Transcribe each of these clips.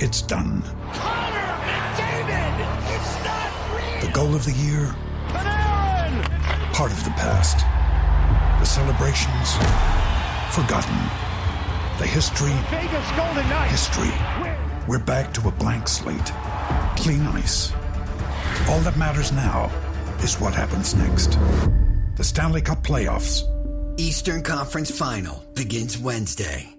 It's done. Connor McDavid! It's not real! The goal of the year? Panarin! Part of the past. The celebrations? Forgotten. The history? Vegas Golden Knights! History. We're back to a blank slate. Clean ice. All that matters now is what happens next. The Stanley Cup playoffs. Eastern Conference Final begins Wednesday.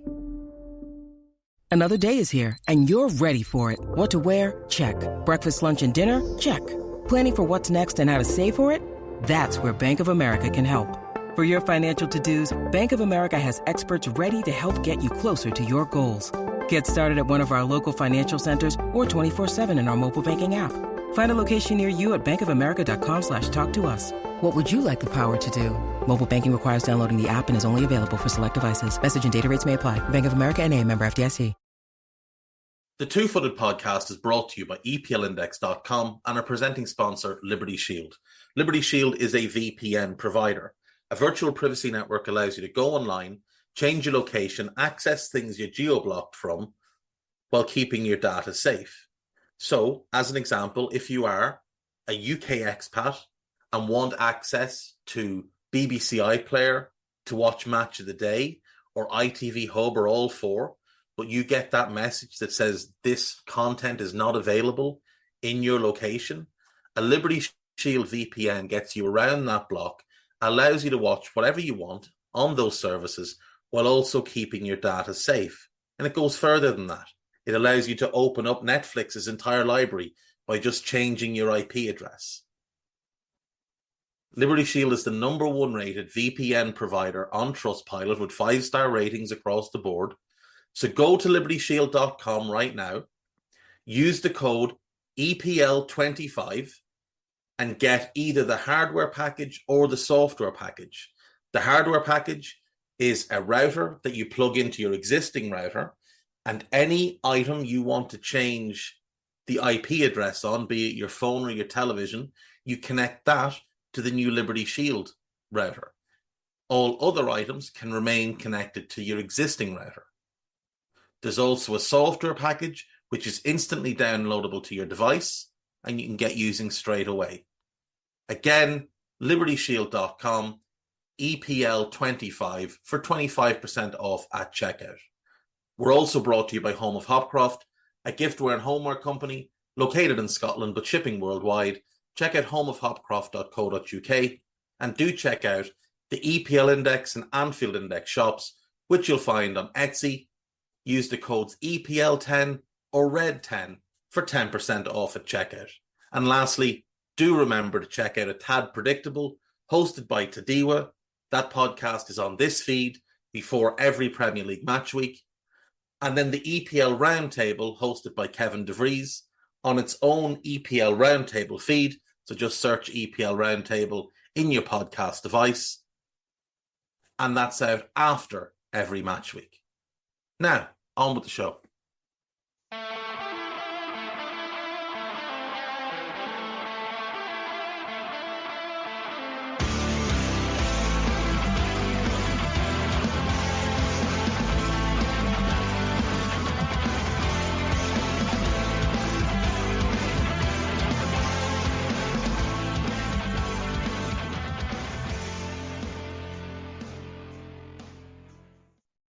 Another day is here, and you're ready for it. What to wear? Check. Breakfast, lunch, and dinner? Check. Planning for what's next and how to save for it? That's where Bank of America can help. For your financial to-dos, Bank of America has experts ready to help get you closer to your goals. Get started at one of our local financial centers or 24/7 in our mobile banking app. Find a location near you at bankofamerica.com/talktous. What would you like the power to do? Mobile banking requires downloading the app and is only available for select devices. Message and data rates may apply. Bank of America N.A., member FDIC. The Two-Footed Podcast is brought to you by EPLindex.com and our presenting sponsor, Liberty Shield. Liberty Shield is a VPN provider. A virtual privacy network allows you to go online, change your location, access things you're geo-blocked from, while keeping your data safe. So, as an example, if you are a UK expat and want access to BBC iPlayer to watch Match of the Day, or ITV Hub, or all four, but you get that message that says this content is not available in your location, a Liberty Shield VPN gets you around that block, allows you to watch whatever you want on those services while also keeping your data safe. And it goes further than that. It allows you to open up Netflix's entire library by just changing your IP address. Liberty Shield is the #1 rated VPN provider on Trustpilot with 5-star ratings across the board. So go to libertyshield.com right now, use the code EPL25 and get either the hardware package or the software package. The hardware package is a router that you plug into your existing router, and any item you want to change the IP address on, be it your phone or your television, you connect that to the new Liberty Shield router. All other items can remain connected to your existing router. There's also a software package which is instantly downloadable to your device and you can get using straight away. Again, libertyshield.com, EPL25 for 25% off at checkout. We're also brought to you by Home of Hopcroft, a giftware and homeware company located in Scotland but shipping worldwide. Check out homeofhopcroft.co.uk and do check out the EPL Index and Anfield Index shops, which you'll find on Etsy. Use the codes EPL10 or RED10 for 10% off at checkout. And lastly, do remember to check out A Tad Predictable, hosted by Tadiwa. That podcast is on this feed before every Premier League match week. And then the EPL Roundtable, hosted by Kevin DeVries, on its own EPL Roundtable feed. So just search EPL Roundtable in your podcast device. And that's out after every match week. Now, on with the show.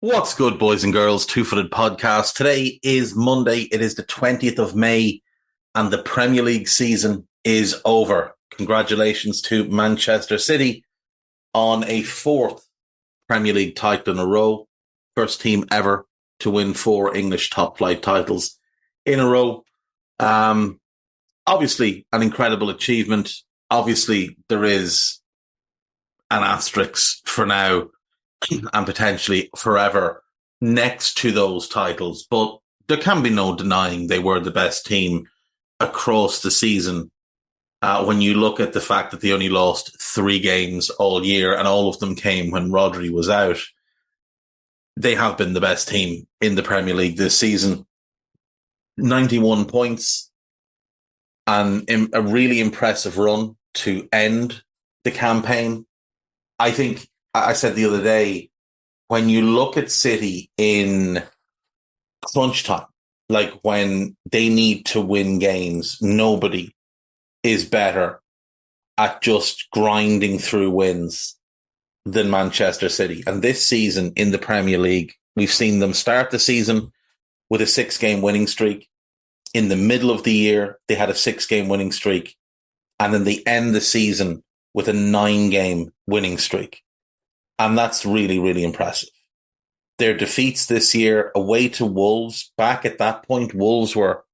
What's good, boys and girls? Two-Footed Podcast. Today is Monday. It is the 20th of May, and the Premier League season is over. Congratulations to Manchester City on a 4th Premier League title in a row. First team ever to win 4 English top-flight titles in a row. Obviously, an incredible achievement. Obviously, there is an asterisk for now and potentially forever next to those titles. But there can be no denying they were the best team across the season. When you look at the fact that they only lost 3 games all year and all of them came when Rodri was out, they have been the best team in the Premier League this season. 91 points and a really impressive run to end the campaign. I think I said the other day, when you look at City in crunch time, like when they need to win games, nobody is better at just grinding through wins than Manchester City. And this season in the Premier League, we've seen them start the season with a 6-game winning streak. In the middle of the year, they had a 6-game winning streak. And then they end the season with a 9-game winning streak. And that's really, really impressive. Their defeats this year away to Wolves, back at that point, Wolves were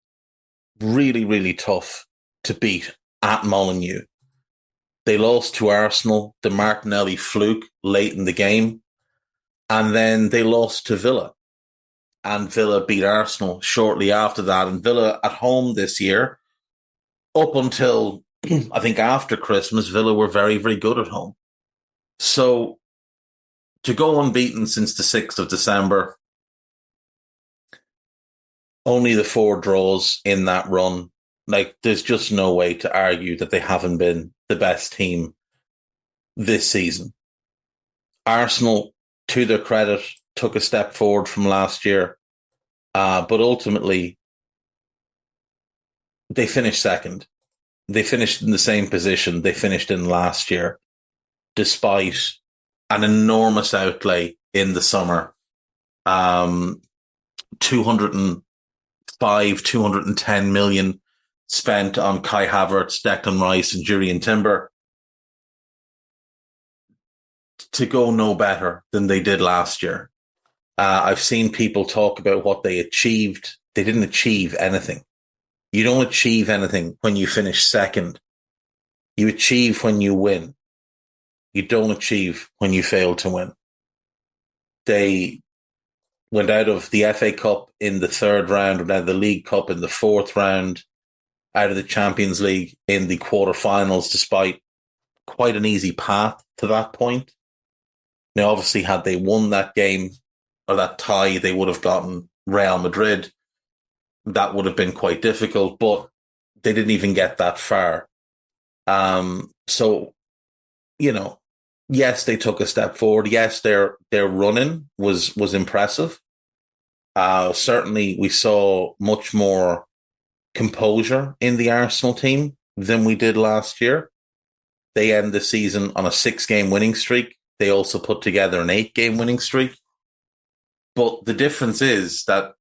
really, really tough to beat at Molineux. They lost to Arsenal, the Martinelli fluke late in the game. And then they lost to Villa. And Villa beat Arsenal shortly after that. And Villa at home this year, up until I think after Christmas, Villa were very, very good at home. So to go unbeaten since the 6th of December, only the 4 draws in that run, like there's just no way to argue that they haven't been the best team this season. Arsenal, to their credit, took a step forward from last year, but ultimately they finished second. They finished in the same position they finished in last year, despite an enormous outlay in the summer. 210 million spent on Kai Havertz, Declan Rice, and Jurgen Timber to go no better than they did last year. I've seen people talk about what they achieved. They didn't achieve anything. You don't achieve anything when you finish second. You achieve when you win. You don't achieve when you fail to win. They went out of the FA Cup in the 3rd round, went out of the League Cup in the 4th round, out of the Champions League in the quarterfinals, despite quite an easy path to that point. Now, obviously, had they won that game or that tie, they would have gotten Real Madrid. That would have been quite difficult, but they didn't even get that far. So, you know, yes, they took a step forward. Yes, their running was impressive. Certainly, we saw much more composure in the Arsenal team than we did last year. They end the season on a 6-game winning streak. They also put together an 8-game winning streak. But the difference is that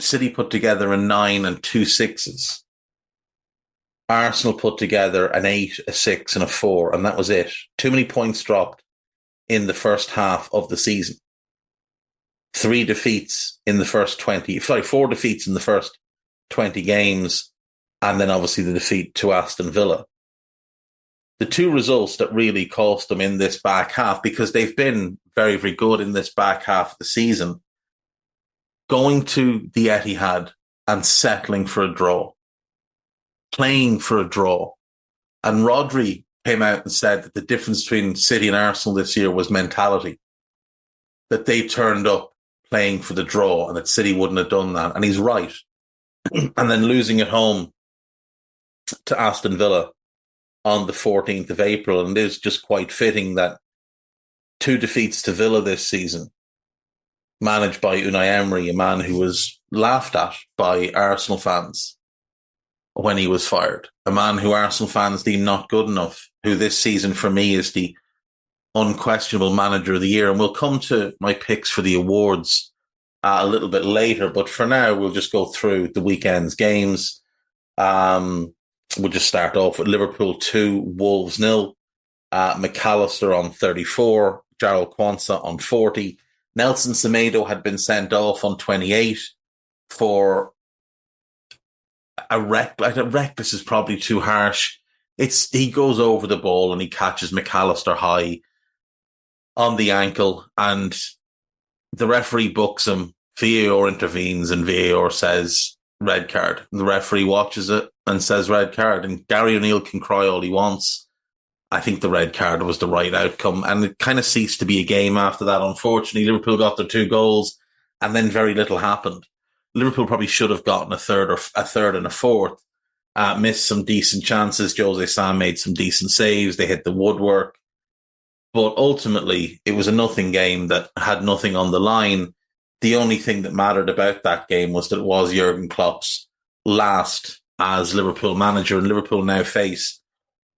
City put together a 9 and 2 6s. Arsenal put together an 8, a 6, and a 4, and that was it. Too many points dropped in the first half of the season. 4 defeats in the first 20 games, and then obviously the defeat to Aston Villa. The 2 results that really cost them in this back half, because they've been very, very good in this back half of the season, going to the Etihad and settling for a draw, playing for a draw. And Rodri came out and said that the difference between City and Arsenal this year was mentality, that they turned up playing for the draw and that City wouldn't have done that. And he's right. And then losing at home to Aston Villa on the 14th of April. And it is just quite fitting that 2 defeats to Villa this season, managed by Unai Emery, a man who was laughed at by Arsenal fans when he was fired, a man who Arsenal fans deem not good enough, who this season for me is the unquestionable manager of the year. And we'll come to my picks for the awards a little bit later, but for now we'll just go through the weekend's games. We'll just start off with Liverpool 2, Wolves 0. McAllister on 34, Jarrell Quansah on 40. Nelson Semedo had been sent off on 28 for a reckless is probably too harsh. He goes over the ball and he catches McAllister high on the ankle, and the referee books him. VAR intervenes and VAR says red card. The referee watches it and says red card, and Gary O'Neill can cry all he wants. I think the red card was the right outcome, and it kind of ceased to be a game after that. Unfortunately, Liverpool got their 2 goals, and then very little happened. Liverpool probably should have gotten a third and a fourth. Missed some decent chances. Jose Sa made some decent saves. They hit the woodwork, but ultimately it was a nothing game that had nothing on the line. the only thing that mattered about that game was that it was Jurgen Klopp's last as Liverpool manager, and Liverpool now face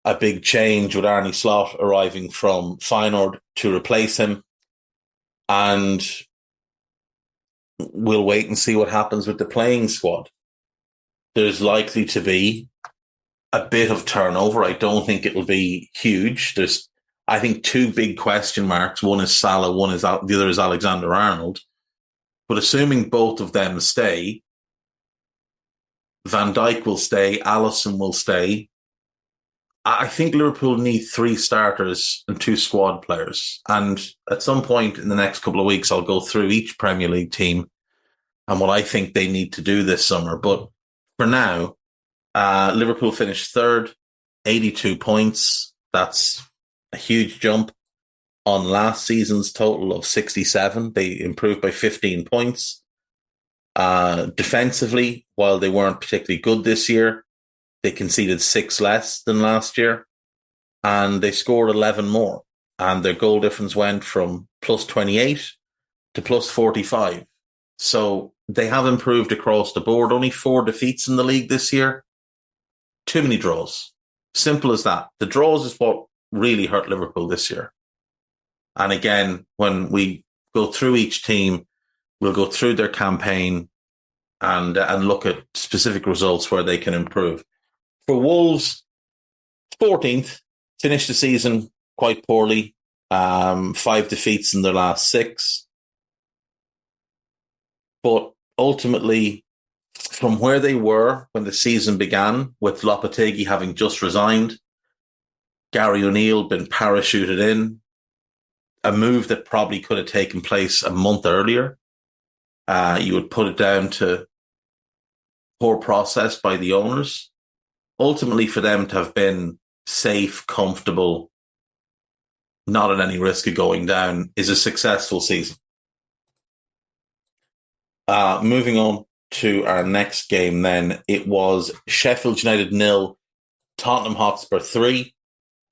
a big change with Arne Slot arriving from Feyenoord to replace him. And we'll wait and see what happens with the playing squad. There's likely to be a bit of turnover. I don't think it'll be huge. There's, I think, two big question marks. One is Salah, the other is Alexander-Arnold. But assuming both of them stay, Van Dijk will stay, Alisson will stay. I think Liverpool need 3 starters and 2 squad players. And at some point in the next couple of weeks, I'll go through each Premier League team and what I think they need to do this summer. But for now, Liverpool finished 3rd, 82 points. That's a huge jump on last season's total of 67. They improved by 15 points. Defensively, while they weren't particularly good this year, they conceded 6 less than last year, and they scored 11 more. And their goal difference went from plus 28 to plus 45. So they have improved across the board. Only 4 defeats in the league this year. Too many draws. Simple as that. The draws is what really hurt Liverpool this year. And again, when we go through each team, we'll go through their campaign and look at specific results where they can improve. For Wolves, 14th, finished the season quite poorly. 5 defeats in their last 6. But ultimately, from where they were when the season began, with Lopetegui having just resigned, Gary O'Neill been parachuted in, a move that probably could have taken place a month earlier. You would put it down to poor process by the owners. Ultimately, for them to have been safe, comfortable, not at any risk of going down, is a successful season. Moving on to our next game then, it was Sheffield United 0, Tottenham Hotspur 3.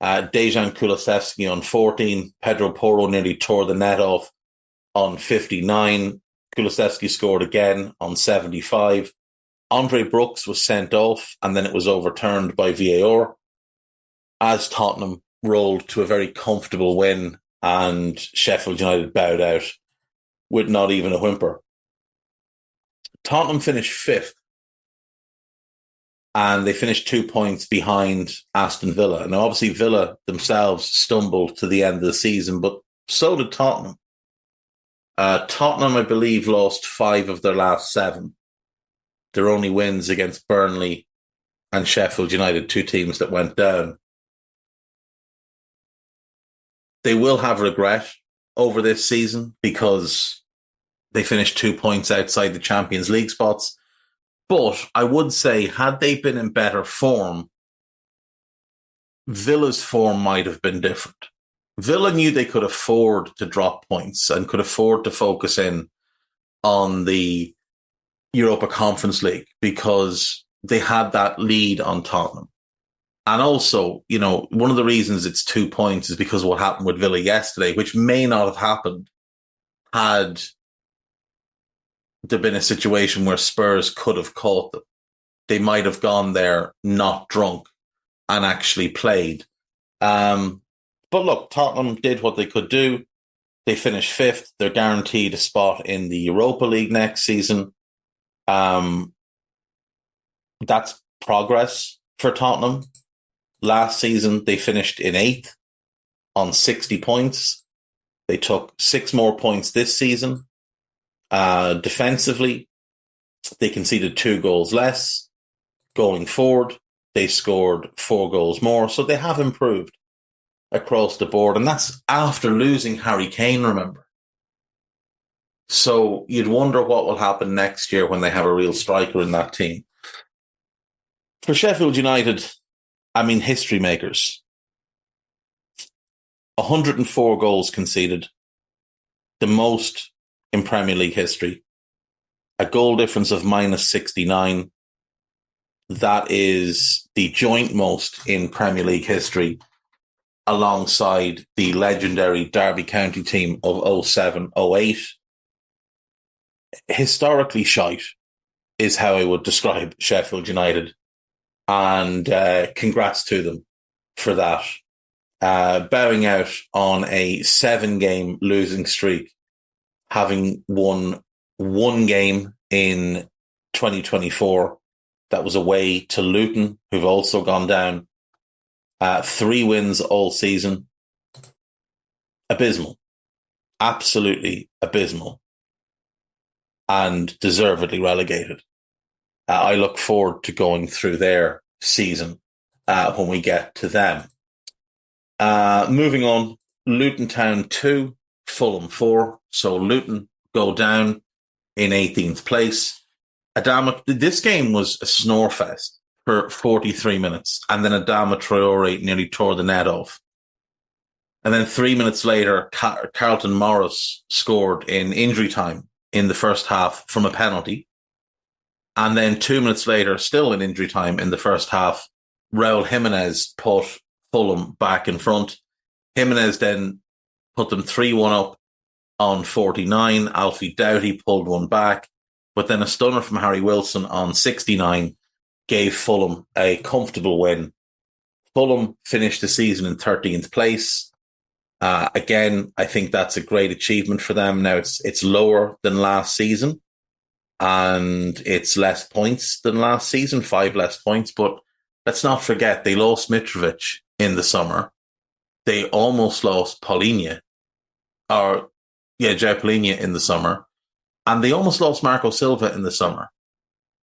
Dejan Kulusevski on 14. Pedro Porro nearly tore the net off on 59. Kulusevski scored again on 75. Andre Brooks was sent off, and then it was overturned by VAR as Tottenham rolled to a very comfortable win, and Sheffield United bowed out with not even a whimper. Tottenham finished 5th, and they finished 2 points behind Aston Villa. Now, obviously, Villa themselves stumbled to the end of the season, but so did Tottenham. Tottenham, I believe, lost 5 of their last 7. Their only wins against Burnley and Sheffield United, 2 teams that went down. They will have regret over this season because they finished 2 points outside the Champions League spots. But I would say, had they been in better form, Villa's form might have been different. Villa knew they could afford to drop points and could afford to focus in on the Europa Conference League because they had that lead on Tottenham. And also, you know, one of the reasons it's 2 points is because of what happened with Villa yesterday, which may not have happened had there been a situation where Spurs could have caught them. They might have gone there not drunk and actually played. But look, Tottenham did what they could do. They finished 5th. They're guaranteed a spot in the Europa League next season. That's progress for Tottenham. Last season, they finished in 8th on 60 points. They took 6 more points this season. Defensively, they conceded 2 goals less. Going forward, they scored 4 goals more. So they have improved across the board. And that's after losing Harry Kane, remember. So you'd wonder what will happen next year when they have a real striker in that team. For Sheffield United, I mean, history makers. 104 goals conceded, the most in Premier League history. A goal difference of minus 69. That is the joint most in Premier League history, alongside the legendary Derby County team of 07-08. historically shite is how I would describe Sheffield United. And congrats to them for that. Bowing out on a 7-game losing streak, having won one game in 2024. That was away to Luton, who've also gone down. 3 wins all season. Abysmal. Absolutely abysmal. And deservedly relegated. I look forward to going through their season when we get to them. Moving on, Luton Town 2, Fulham 4. So Luton go down in 18th place. This game was a snore fest for 43 minutes, and then Adama Traore nearly tore the net off. And then 3 minutes later, Carlton Morris scored in injury time in the first half from a penalty. And then 2 minutes later, still in injury time in the first half, Raul Jimenez put Fulham back in front. Jimenez then put them 3-1 up on 49. Alfie Doughty pulled one back. But then a stunner from Harry Wilson on 69 gave Fulham a comfortable win. Fulham finished the season in 13th place. Again, I think that's a great achievement for them. Now it's lower than last season, and it's less points than last season, 5 less points. But let's not forget, they lost Mitrovic in the summer. They almost lost João Palhinha in the summer. And they almost lost Marco Silva in the summer.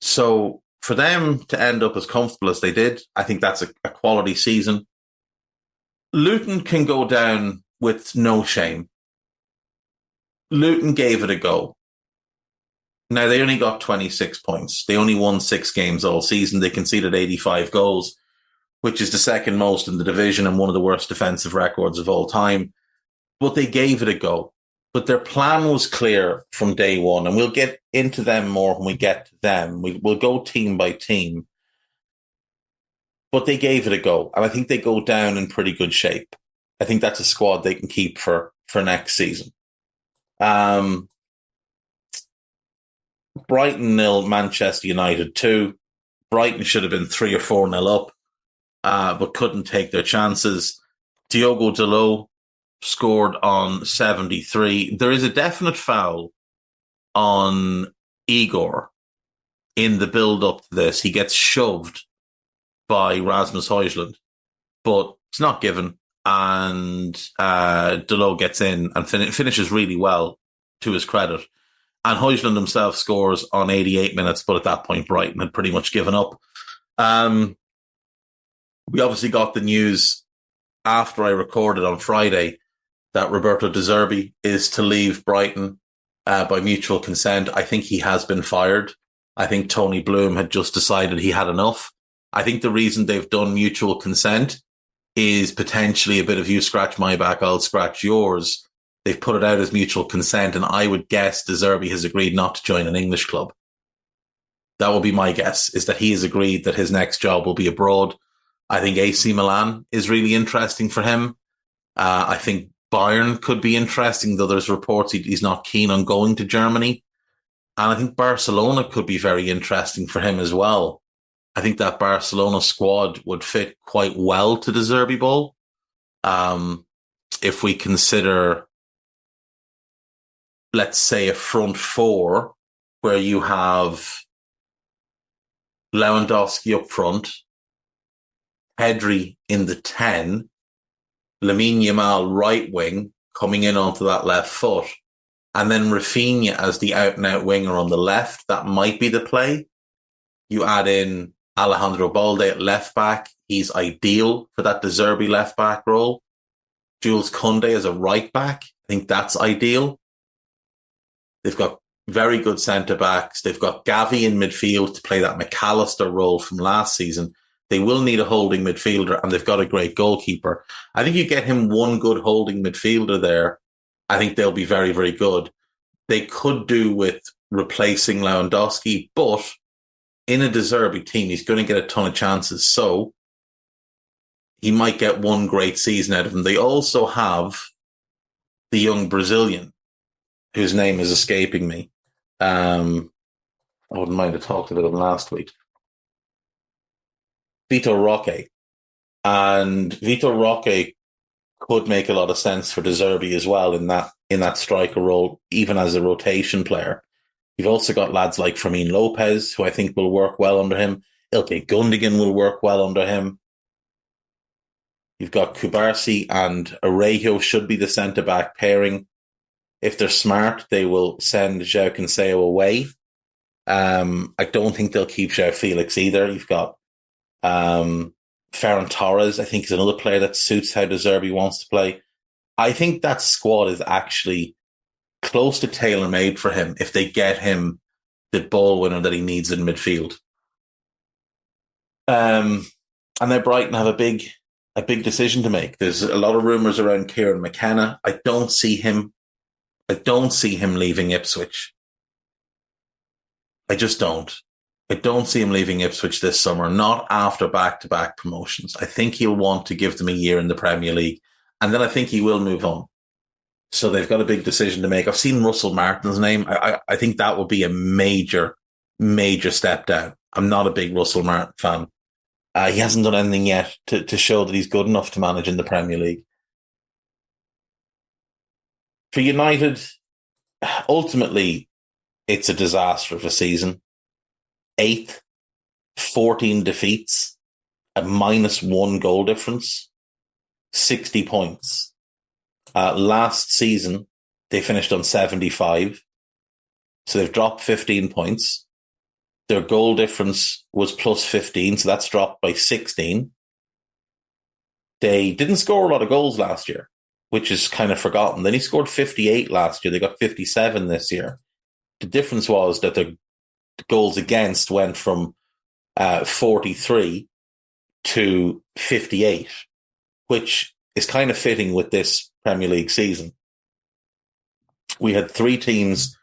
So for them to end up as comfortable as they did, I think that's a quality season. Luton can go down with no shame. Luton gave it a go. Now, they only got 26 points. They only won 6 games all season. They conceded 85 goals, which is the second most in the division and one of the worst defensive records of all time. But they gave it a go. But their plan was clear from day one, and we'll get into them more when we get to them. We'll go team by team. But they gave it a go, and I think they go down in pretty good shape. I think that's a squad they can keep for next season. Brighton 0, Manchester United 2. Brighton should have been 3 or 4-0 up, but couldn't take their chances. Diogo Dalot scored on 73. There is a definite foul on Igor in the build-up to this. He gets shoved by Rasmus Højlund, but it's not given. And Dalot gets in and finishes really well, to his credit. And Højlund himself scores on 88 minutes, but at that point, Brighton had pretty much given up. We obviously got the news after I recorded on Friday that Roberto De Zerbi is to leave Brighton by mutual consent. I think he has been fired. I think Tony Bloom had just decided he had enough. I think the reason they've done mutual consent is potentially a bit of you scratch my back, I'll scratch yours. They've put it out as mutual consent, and I would guess De Zerbi has agreed not to join an English club. That will be my guess, is that he has agreed that his next job will be abroad. I think AC Milan is really interesting for him. I think Bayern could be interesting, though there's reports he's not keen on going to Germany. And I think Barcelona could be very interesting for him as well. I think that Barcelona squad would fit quite well to the De Zerbi ball. If we consider, let's say, a front four where you have Lewandowski up front, Pedri in the 10, Lamine Yamal right wing coming in onto that left foot, and then Rafinha as the out-and-out winger on the left. That might be the play. You add in Alejandro Balde at left back. He's ideal for that De Zerbi left back role. Jules Koundé as a right back. I think that's ideal. They've got very good centre backs. They've got Gavi in midfield to play that McAllister role from last season. They will need a holding midfielder, and they've got a great goalkeeper. I think you get him one good holding midfielder there, I think they'll be very, very good. They could do with replacing Lewandowski, but in a De Zerbi team, he's going to get a ton of chances. So he might get one great season out of him. They also have the young Brazilian, whose name is escaping me. I wouldn't mind to talk about him last week. Vitor Roque. And Vitor Roque could make a lot of sense for De Zerbi as well in that striker role, even as a rotation player. You've also got lads like Fermin Lopez, who I think will work well under him. Ilkay Gundogan will work well under him. You've got Kubarsi and Arejo should be the centre-back pairing. If they're smart, they will send João Cancelo away. I don't think they'll keep João Felix either. You've got Ferran Torres, I think, is another player that suits how De Zerbi wants to play. I think that squad is actually close to tailor-made for him if they get him the ball winner that he needs in midfield. And then Brighton have a big decision to make. There's a lot of rumours around Kieran McKenna. I don't see him leaving Ipswich. I just don't. I don't see him leaving Ipswich this summer, not after back-to-back promotions. I think he'll want to give them a year in the Premier League, and then I think he will move on. So they've got a big decision to make. I've seen Russell Martin's name. I think that would be a major, major step down. I'm not a big Russell Martin fan. He hasn't done anything yet to show that he's good enough to manage in the Premier League. For United, ultimately, it's a disaster of a season. 8th, 14 defeats, a -1 goal difference, 60 points. Last season, they finished on 75. So they've dropped 15 points. Their goal difference was +15, so that's dropped by 16. They didn't score a lot of goals last year, which is kind of forgotten. Then he scored 58 last year. They got 57 this year. The difference was that the goals against went from 43 to 58, which is kind of fitting with this Premier League season. We had 3 teams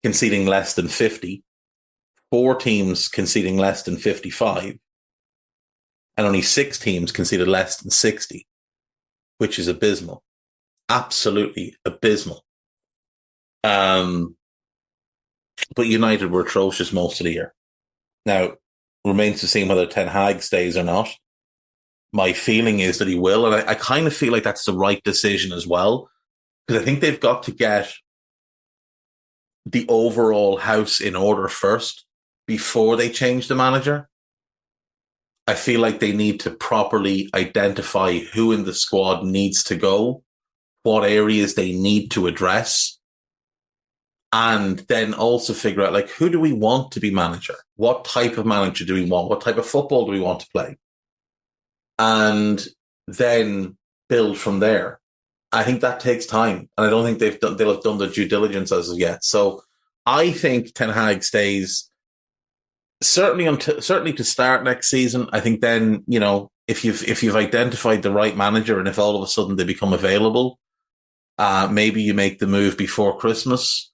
conceding less than 50, 4 teams conceding less than 55, and only 6 teams conceded less than 60, which is abysmal. Absolutely abysmal. But United were atrocious most of the year. Now, remains to see whether Ten Hag stays or not. My feeling is that he will, and I kind of feel like that's the right decision as well, because I think they've got to get the overall house in order first before they change the manager. I feel like they need to properly identify who in the squad needs to go, what areas they need to address, and then also figure out, like, who do we want to be manager? What type of manager do we want? What type of football do we want to play? And then build from there. I think that takes time, and I don't think they'll have done the due diligence as of yet. So I think Ten Hag stays certainly to start next season. I think then, you know, if you've identified the right manager, and if all of a sudden they become available, maybe you make the move before Christmas,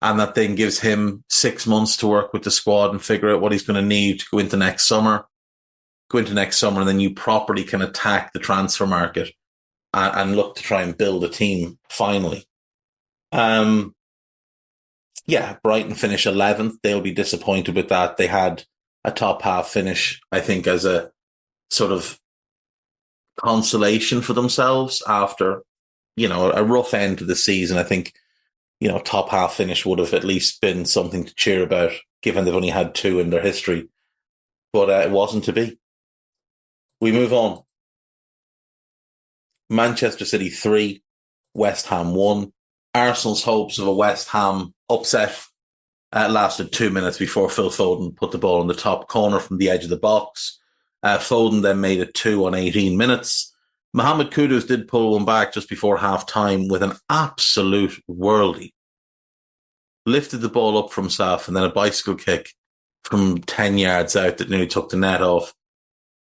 and that then gives him 6 months to work with the squad and figure out what he's going to need to go into next summer, and then you properly can attack the transfer market and look to try and build a team finally. Brighton finish 11th. They'll be disappointed with that. They had a top half finish, I think, as a sort of consolation for themselves after, you know, a rough end to the season. I think, you know, top half finish would have at least been something to cheer about, given they've only had 2 in their history. But it wasn't to be. We move on. Manchester City 3, West Ham 1. Arsenal's hopes of a West Ham upset lasted 2 minutes before Phil Foden put the ball in the top corner from the edge of the box. Foden then made it 2 on 18 minutes. Mohamed Kudus did pull one back just before half-time with an absolute worldie. Lifted the ball up from himself, and then a bicycle kick from 10 yards out that nearly took the net off.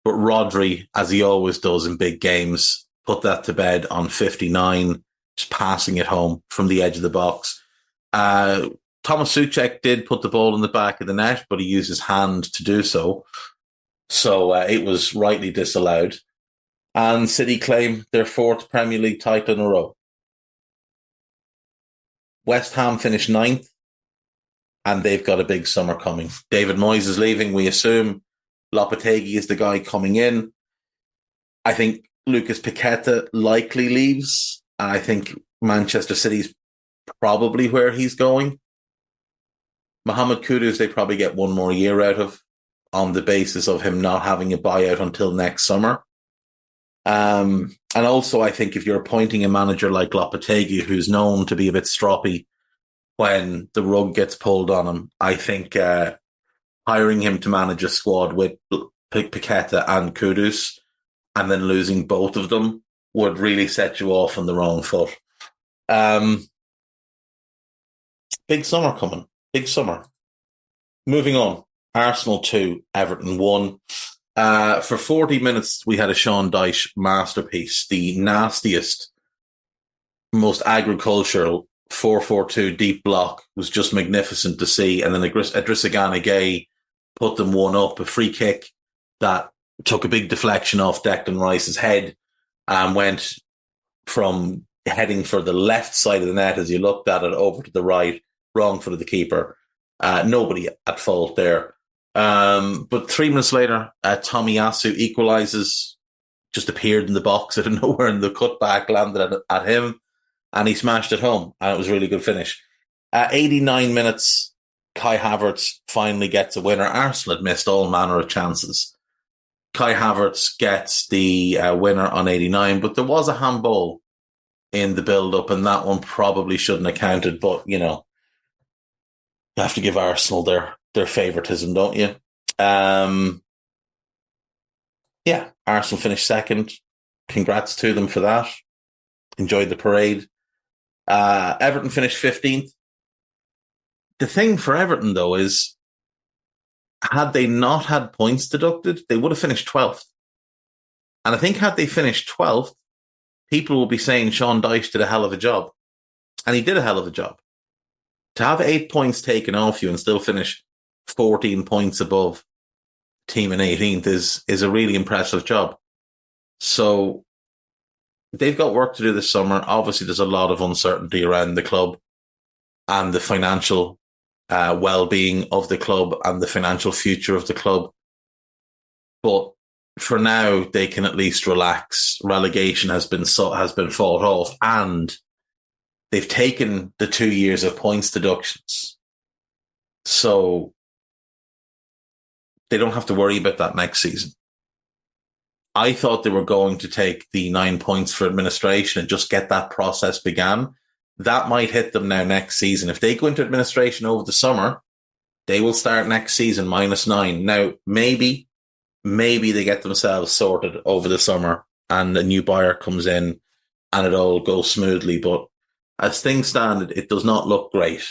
But Rodri, as he always does in big games, put that to bed on 59, just passing it home from the edge of the box. Thomas Souček did put the ball in the back of the net, but he used his hand to do so. So it was rightly disallowed. And City claim their 4th Premier League title in a row. West Ham finished 9th. and they've got a big summer coming. David Moyes is leaving. We assume Lopetegui is the guy coming in. I think Lucas Paqueta likely leaves. I think Manchester City's probably where he's going. Mohamed Kudus, they probably get one more year out of on the basis of him not having a buyout until next summer. And also, I think if you're appointing a manager like Lopetegui, who's known to be a bit stroppy when the rug gets pulled on him, I think hiring him to manage a squad with Paqueta and Kudus and then losing both of them would really set you off on the wrong foot. Big summer coming. Big summer. Moving on. Arsenal 2, Everton 1. For 40 minutes, we had a Sean Dyche masterpiece. The nastiest, most agricultural 4-4-2 deep block was just magnificent to see. And then Idrissa Gana Gueye put them 1-up, a free kick that took a big deflection off Declan Rice's head and went from heading for the left side of the net as you looked at it over to the right, wrong foot of the keeper. Nobody at fault there. But 3 minutes later, Tomiyasu equalises, just appeared in the box out of nowhere and the cutback landed at him and he smashed it home and it was a really good finish. 89 minutes, Kai Havertz finally gets a winner. Arsenal had missed all manner of chances. Kai Havertz gets the winner on 89, but there was a handball in the build-up and that one probably shouldn't have counted, but, you know, you have to give Arsenal their favouritism, don't you? Yeah, Arsenal finished second. Congrats to them for that. Enjoyed the parade. Everton finished 15th. The thing for Everton, though, is had they not had points deducted, they would have finished 12th. And I think had they finished 12th, people will be saying Sean Dyche did a hell of a job. And he did a hell of a job. To have 8 points taken off you and still finish 14 points above team in 18th is a really impressive job. So they've got work to do this summer. Obviously, there's a lot of uncertainty around the club and the financial well-being of the club and the financial future of the club. But for now, they can at least relax. Relegation has been fought off, and they've taken the 2 years of points deductions. So they don't have to worry about that next season. I thought they were going to take the 9 points for administration and just get that process began. That might hit them now next season. If they go into administration over the summer, they will start next season -9. Now, maybe they get themselves sorted over the summer and a new buyer comes in and it all goes smoothly. But as things stand, it does not look great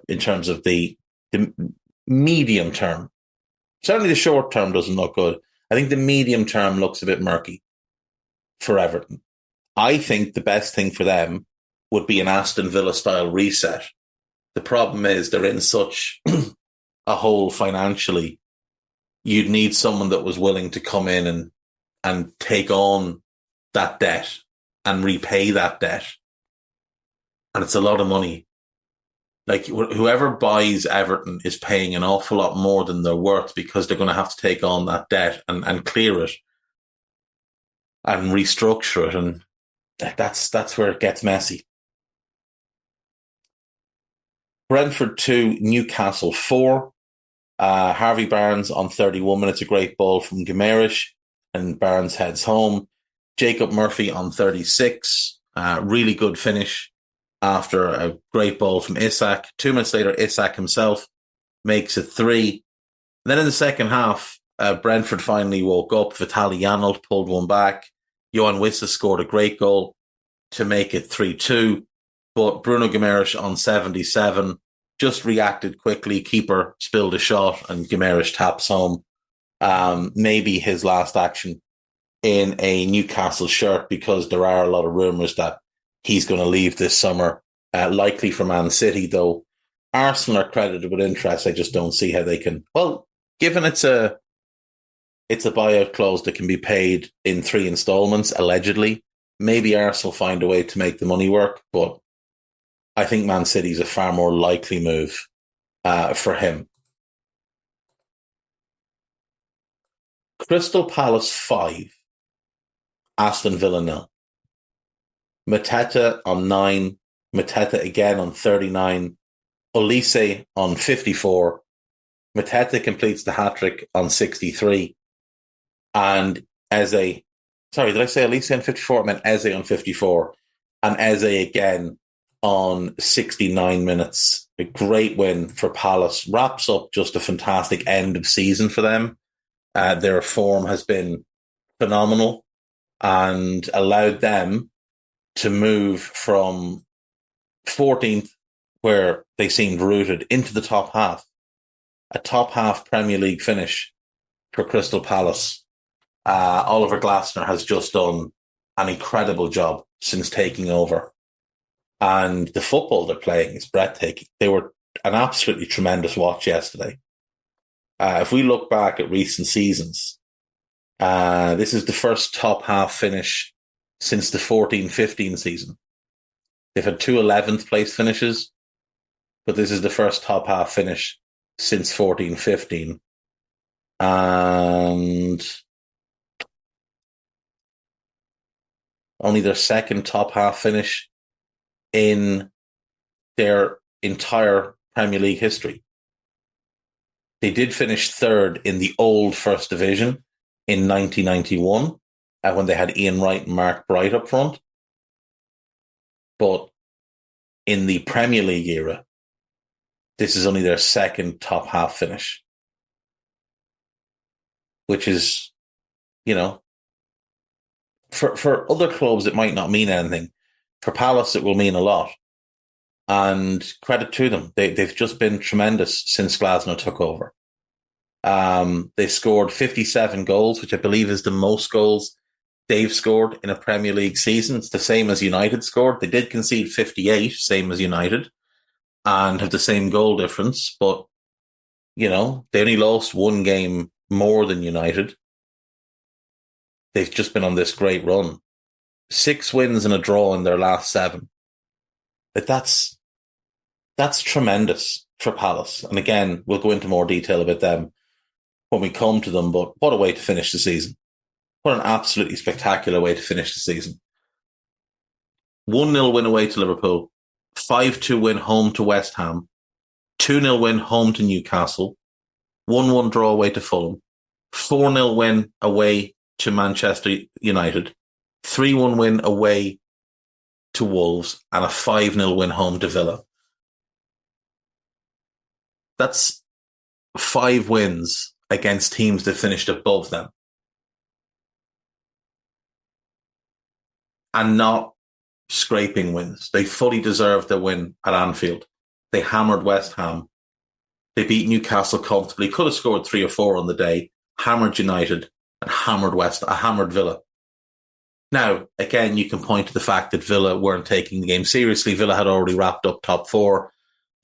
in terms of the medium term. Certainly the short term doesn't look good. I think the medium term looks a bit murky for Everton. I think the best thing for them would be an Aston Villa-style reset. The problem is they're in such a hole financially. You'd need someone that was willing to come in and take on that debt and repay that debt. And it's a lot of money. Like, whoever buys Everton is paying an awful lot more than they're worth because they're going to have to take on that debt and clear it and restructure it. And that's where it gets messy. Brentford 2, Newcastle 4. Harvey Barnes on 31 minutes, a great ball from Guimaraes, and Barnes heads home. Jacob Murphy on 36. Really good finish after a great ball from Isak. 2 minutes later, Isak himself makes it 3. And then in the second half, Brentford finally woke up. Vitaly Janelt pulled one back. Johan Wissa scored a great goal to make it 3-2. But Bruno Guimaraes on 77 just reacted quickly. Keeper spilled a shot and Guimaraes taps home. Maybe his last action in a Newcastle shirt, because there are a lot of rumours that he's going to leave this summer, likely for Man City, though. Arsenal are credited with interest. I just don't see how they can. Well, given it's a buyout clause that can be paid in 3 installments, allegedly, maybe Arsenal find a way to make the money work. But I think Man City is a far more likely move for him. Crystal Palace 5, Aston Villa 0. Mateta on 9, Mateta again on 39, Olise on 54, Mateta completes the hat-trick on 63, and Eze, sorry, did I say Olise on 54? I meant Eze on 54, and Eze again on 69 minutes. A great win for Palace. Wraps up just a fantastic end of season for them. Their form has been phenomenal and allowed them to move from 14th, where they seemed rooted, into the top half. A top half Premier League finish for Crystal Palace. Oliver Glasner has just done an incredible job since taking over. And the football they're playing is breathtaking. They were an absolutely tremendous watch yesterday. If we look back at recent seasons, this is the first top half finish since the 14-15 season. They've had 2 11th place finishes, but this is the first top half finish since 14-15. And only their second top half finish in their entire Premier League history. They did finish 3rd in the old First Division in 1991, when they had Ian Wright and Mark Bright up front. But in the Premier League era, this is only their second top half finish, which is, for other clubs, it might not mean anything. For Palace, it will mean a lot. And credit to them. They've just been tremendous since Glasner took over. They scored 57 goals, which I believe is the most goals they've scored in a Premier League season. It's the same as United scored. They did concede 58, same as United, and have the same goal difference. But, they only lost 1 game more than United. They've just been on this great run. 6 wins and a draw in their last 7. But that's tremendous for Palace. And again, we'll go into more detail about them when we come to them. But what a way to finish the season. What an absolutely spectacular way to finish the season. 1-0 win away to Liverpool. 5-2 win home to West Ham. 2-0 win home to Newcastle. 1-1 draw away to Fulham. 4-0 win away to Manchester United. 3-1 win away to Wolves, and a 5-0 win home to Villa. That's 5 wins against teams that finished above them. And not scraping wins. They fully deserved their win at Anfield. They hammered West Ham. They beat Newcastle comfortably. Could have scored 3 or 4 on the day. Hammered United and hammered Villa. Now, again, you can point to the fact that Villa weren't taking the game seriously. Villa had already wrapped up top 4.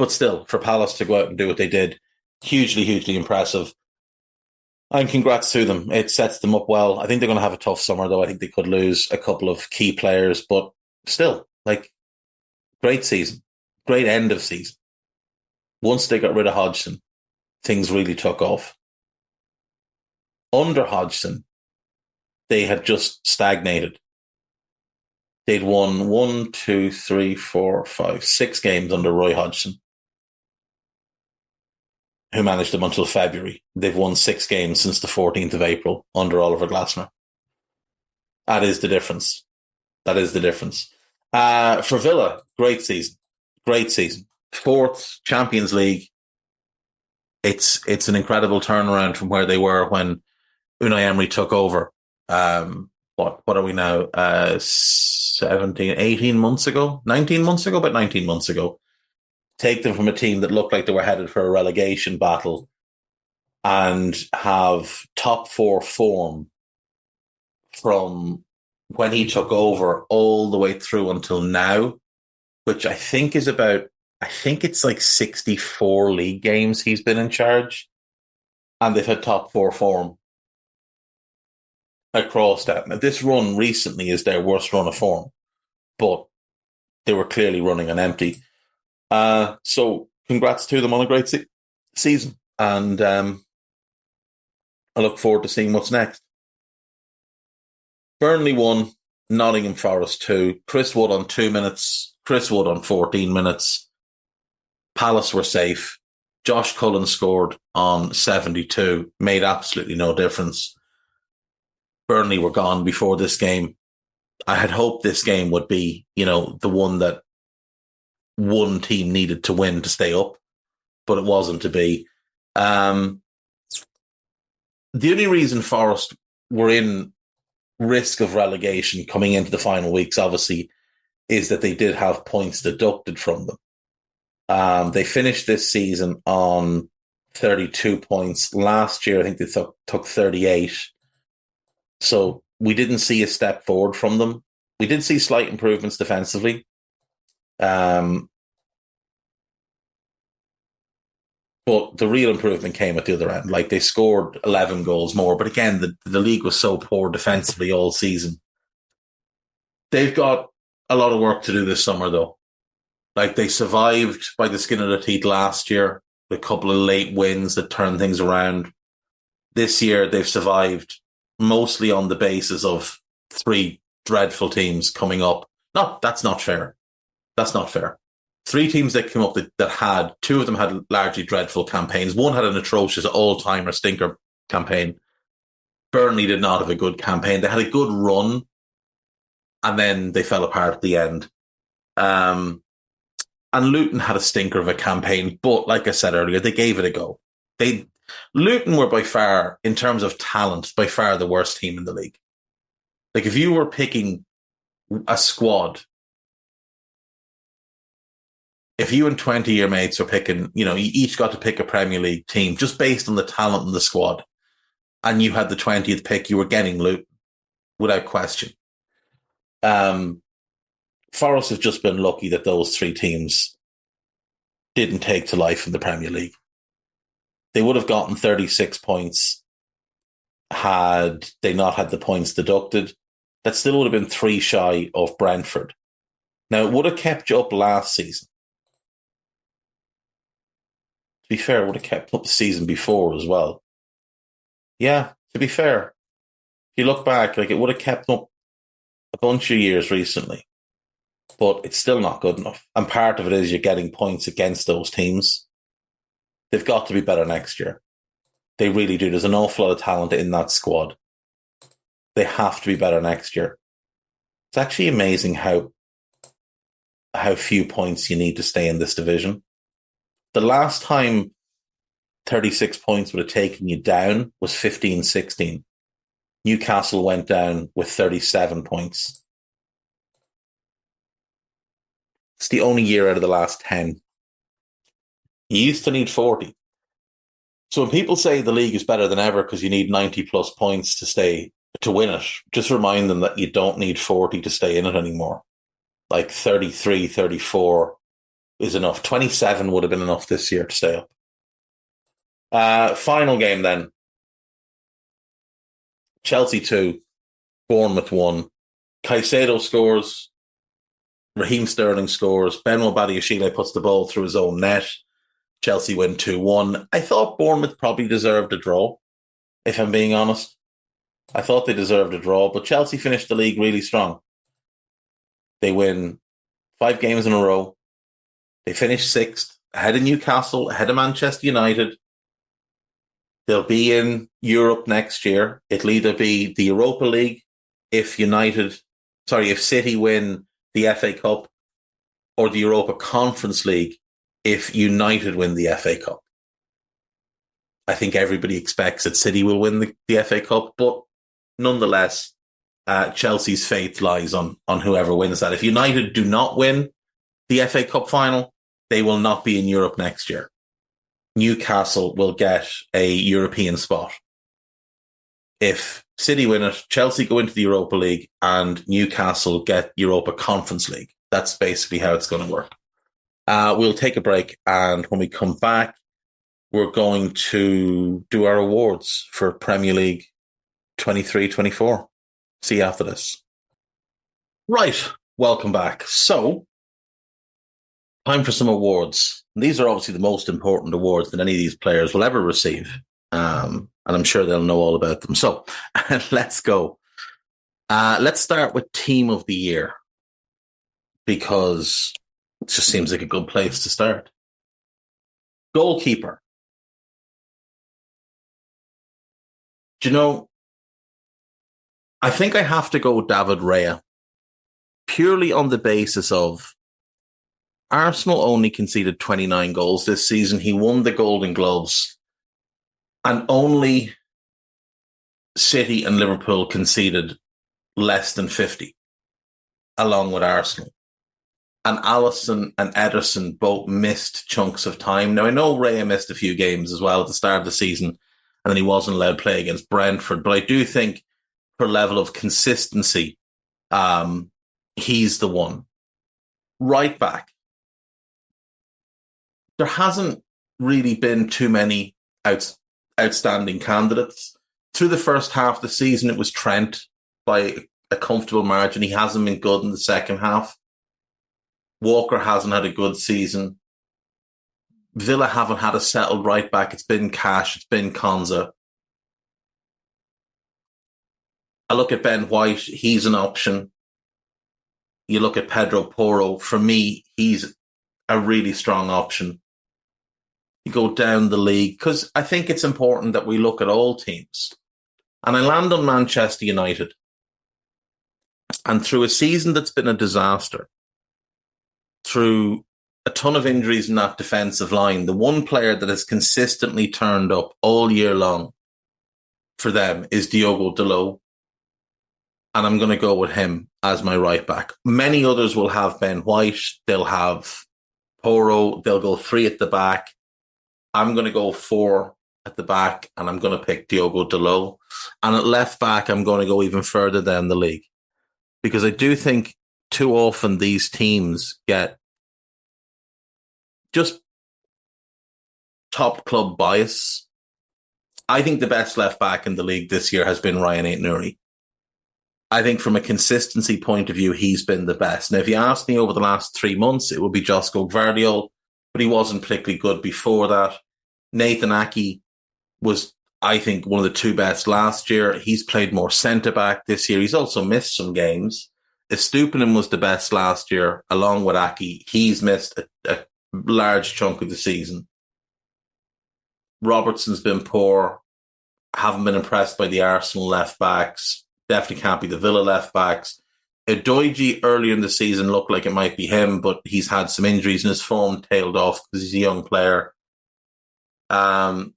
But still, for Palace to go out and do what they did, hugely, hugely impressive. And congrats to them. It sets them up well. I think they're going to have a tough summer, though. I think they could lose a couple of key players. But still, great season. Great end of season. Once they got rid of Hodgson, things really took off. Under Hodgson, they had just stagnated. They'd won 6 games under Roy Hodgson, who managed them until February. They've won 6 games since the 14th of April under Oliver Glasner. That is the difference. For Villa, great season. 4th Champions League. It's an incredible turnaround from where they were when Unai Emery took over. What are we now? 18 months ago? 19 months ago? About 19 months ago. Take them from a team that looked like they were headed for a relegation battle and have top 4 form from when he took over all the way through until now, which I think it's like 64 league games he's been in charge, and they've had top 4 form across that. Now, this run recently is their worst run of form, but they were clearly running on empty. So congrats to them on a great season. And I look forward to seeing what's next. Burnley 1, Nottingham Forest 2. Chris Wood on 2 minutes. Chris Wood on 14 minutes. Palace were safe. Josh Cullen scored on 72. Made absolutely no difference. Burnley were gone before this game. I had hoped this game would be, the one that one team needed to win to stay up, but it wasn't to be. The only reason Forest were in risk of relegation coming into the final weeks, obviously, is that they did have points deducted from them. They finished this season on 32 points. Last year, I think they took 38. So we didn't see a step forward from them. We did see slight improvements defensively. But the real improvement came at the other end. Like, they scored 11 goals more. But again, the league was so poor defensively all season. They've got a lot of work to do this summer, though. Like, they survived by the skin of their teeth last year, a couple of late wins that turned things around. This year, they've survived mostly on the basis of 3 dreadful teams coming up. That's not fair. That's not fair. 3 teams that came up that had, 2 of them had largely dreadful campaigns. One had an atrocious all-timer stinker campaign. Burnley did not have a good campaign. They had a good run, and then they fell apart at the end. And Luton had a stinker of a campaign, but like I said earlier, they gave it a go. Luton were by far, in terms of talent, by far the worst team in the league. Like, if you were picking a squad, if you and 20 of your mates were picking, you each got to pick a Premier League team just based on the talent in the squad, and you had the 20th pick, you were getting Luton without question. Forest have just been lucky that those 3 teams didn't take to life in the Premier League. They would have gotten 36 points had they not had the points deducted. That still would have been 3 shy of Brentford. Now, it would have kept you up last season. To be fair, it would have kept up the season before as well. Yeah, to be fair, if you look back, it would have kept up a bunch of years recently. But it's still not good enough. And part of it is you're getting points against those teams. They've got to be better next year. They really do. There's an awful lot of talent in that squad. They have to be better next year. It's actually amazing how few points you need to stay in this division. The last time 36 points would have taken you down was 15-16. Newcastle went down with 37 points. It's the only year out of the last 10. You used to need 40. So when people say the league is better than ever because you need 90 plus points to win it, just remind them that you don't need 40 to stay in it anymore. Like 33, 34 is enough. 27 would have been enough this year to stay up. Final game then. Chelsea 2, Bournemouth 1. Caicedo scores. Raheem Sterling scores. Benoit Badiashile puts the ball through his own net. Chelsea win 2-1. I thought Bournemouth probably deserved a draw, if I'm being honest. I thought they deserved a draw, but Chelsea finished the league really strong. They win 5 games in a row. They finish 6th, ahead of Newcastle, ahead of Manchester United. They'll be in Europe next year. It'll either be the Europa League if City win the FA Cup, or the Europa Conference League if United win the FA Cup. I think everybody expects that City will win the FA Cup, but nonetheless, Chelsea's fate lies on whoever wins that. If United do not win the FA Cup final, they will not be in Europe next year. Newcastle will get a European spot. If City win it, Chelsea go into the Europa League and Newcastle get Europa Conference League. That's basically how it's going to work. We'll take a break, and when we come back, we're going to do our awards for Premier League 23-24. See you after this. Right, welcome back. So, time for some awards. And these are obviously the most important awards that any of these players will ever receive. And I'm sure they'll know all about them. So let's go. Let's start with Team of the Year, because it just seems like a good place to start. Goalkeeper. Do you know, I think I have to go David Raya, purely on the basis of Arsenal only conceded 29 goals this season. He won the Golden Gloves, and only City and Liverpool conceded less than 50, along with Arsenal. And Alisson and Ederson both missed chunks of time. Now, I know Raya missed a few games as well at the start of the season, and then he wasn't allowed to play against Brentford. But I do think, for level of consistency, he's the one. Right back. There hasn't really been too many outstanding candidates. Through the first half of the season, it was Trent by a comfortable margin. He hasn't been good in the second half. Walker hasn't had a good season. Villa haven't had a settled right back. It's been Cash. It's been Konza. I look at Ben White. He's an option. You look at Pedro Porro. For me, he's a really strong option. You go down the league, because I think it's important that we look at all teams. And I land on Manchester United. And through a season that's been a disaster, through a ton of injuries in that defensive line, the one player that has consistently turned up all year long for them is Diogo Dalot. And I'm going to go with him as my right back. Many others will have Ben White. They'll have Porro. They'll go 3 at the back. I'm going to go 4 at the back, and I'm going to pick Diogo Dalot. And at left back, I'm going to go even further down the league, because I do think too often these teams get just top club bias. I think the best left back in the league this year has been Ryan Aït-Nouri. I think from a consistency point of view, he's been the best. Now, if you ask me over the last 3 months, it would be Josko Gvardiol, but he wasn't particularly good before that. Nathan Ake was, I think, one of the 2 best last year. He's played more centre-back this year. He's also missed some games. Estupinan was the best last year, along with Ake. He's missed a large chunk of the season. Robertson's been poor. Haven't been impressed by the Arsenal left-backs. Definitely can't be the Villa left-backs. Edoiji earlier in the season looked like it might be him, but he's had some injuries and his form tailed off because he's a young player. Dan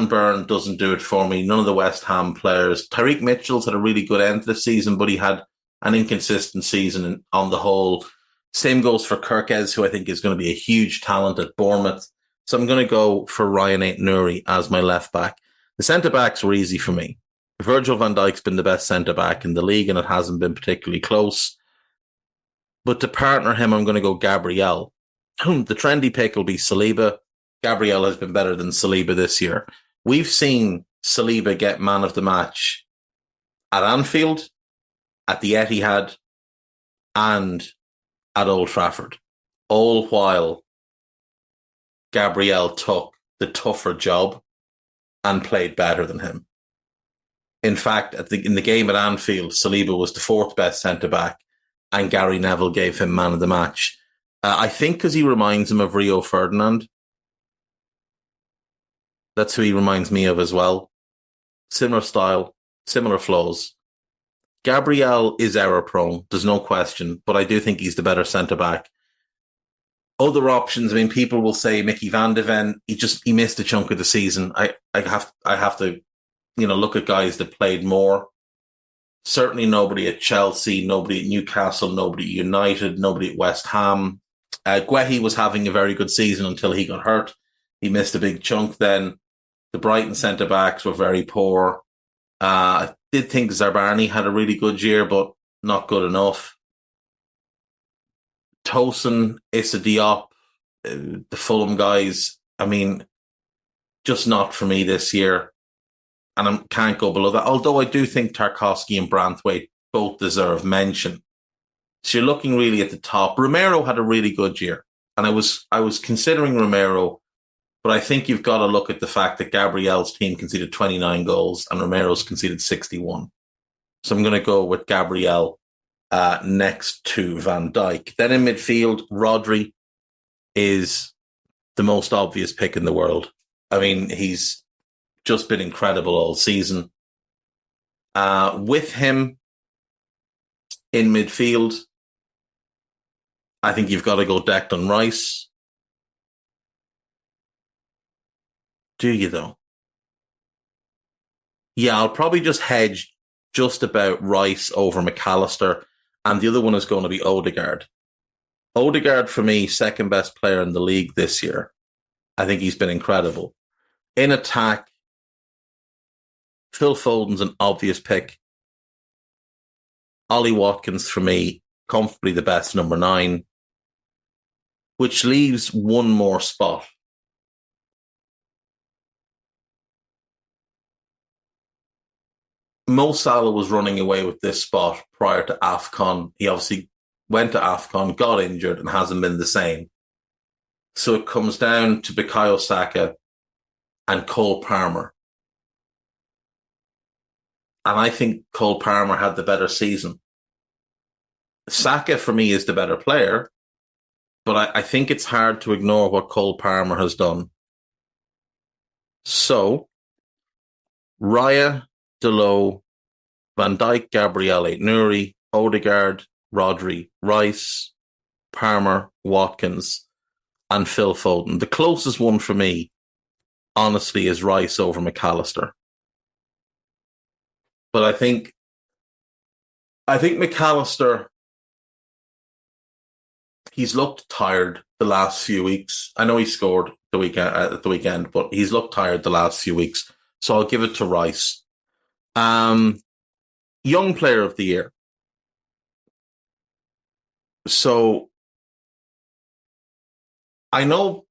Burn doesn't do it for me. None of the West Ham players. Tyreek Mitchell's had a really good end to the season, but he had an inconsistent season on the whole. Same goes for Kirkez, who I think is going to be a huge talent at Bournemouth. So I'm going to go for Ryan Aït-Nouri as my left back. The centre-backs were easy for me. Virgil van Dijk's been the best centre-back in the league, and it hasn't been particularly close. But to partner him, I'm going to go Gabriel. The trendy pick will be Saliba. Gabriel has been better than Saliba this year. We've seen Saliba get man of the match at Anfield, at the Etihad, and at Old Trafford, all while Gabriel took the tougher job and played better than him. In fact, in the game at Anfield, Saliba was the 4th best centre-back, and Gary Neville gave him man of the match. I think because he reminds him of Rio Ferdinand. That's who he reminds me of as well. Similar style, similar flaws. Gabriel is error-prone, there's no question, but I do think he's the better centre-back. Other options, I mean, people will say Mickey van de Ven, he missed a chunk of the season. I have to, look at guys that played more. Certainly nobody at Chelsea, nobody at Newcastle, nobody at United, nobody at West Ham. Guehi was having a very good season until he got hurt. He missed a big chunk then. The Brighton centre-backs were very poor. I did think Zarbani had a really good year, but not good enough. Tosin, Issa Diop, the Fulham guys, I mean, just not for me this year. And I can't go below that. Although I do think Tarkowski and Branthwaite both deserve mention. So you're looking really at the top. Romero had a really good year. And I was considering Romero, but I think you've got to look at the fact that Gabriel's team conceded 29 goals and Romero's conceded 61. So I'm going to go with Gabriel next to Van Dijk. Then in midfield, Rodri is the most obvious pick in the world. I mean, he's just been incredible all season. With him in midfield, I think you've got to go Declan Rice. Do you, though? Yeah, I'll probably just hedge just about Rice over McAllister, and the other one is going to be Odegaard. Odegaard, for me, second best player in the league this year. I think he's been incredible. In attack, Phil Foden's an obvious pick. Ollie Watkins, for me, comfortably the best number 9, which leaves one more spot. Mo Salah was running away with this spot prior to AFCON. He obviously went to AFCON, got injured, and hasn't been the same. So it comes down to Bukayo Saka and Cole Palmer. And I think Cole Palmer had the better season. Saka, for me, is the better player, but I think it's hard to ignore what Cole Palmer has done. So, Raya, Dalot, Van Dijk, Gabriel, Aït-Nouri, Odegaard, Rodri, Rice, Palmer, Watkins, and Phil Foden. The closest one for me, honestly, is Rice over McAllister. But I think McAllister, he's looked tired the last few weeks. I know he scored at the weekend, but he's looked tired the last few weeks. So I'll give it to Rice. Young Player of the Year. So I know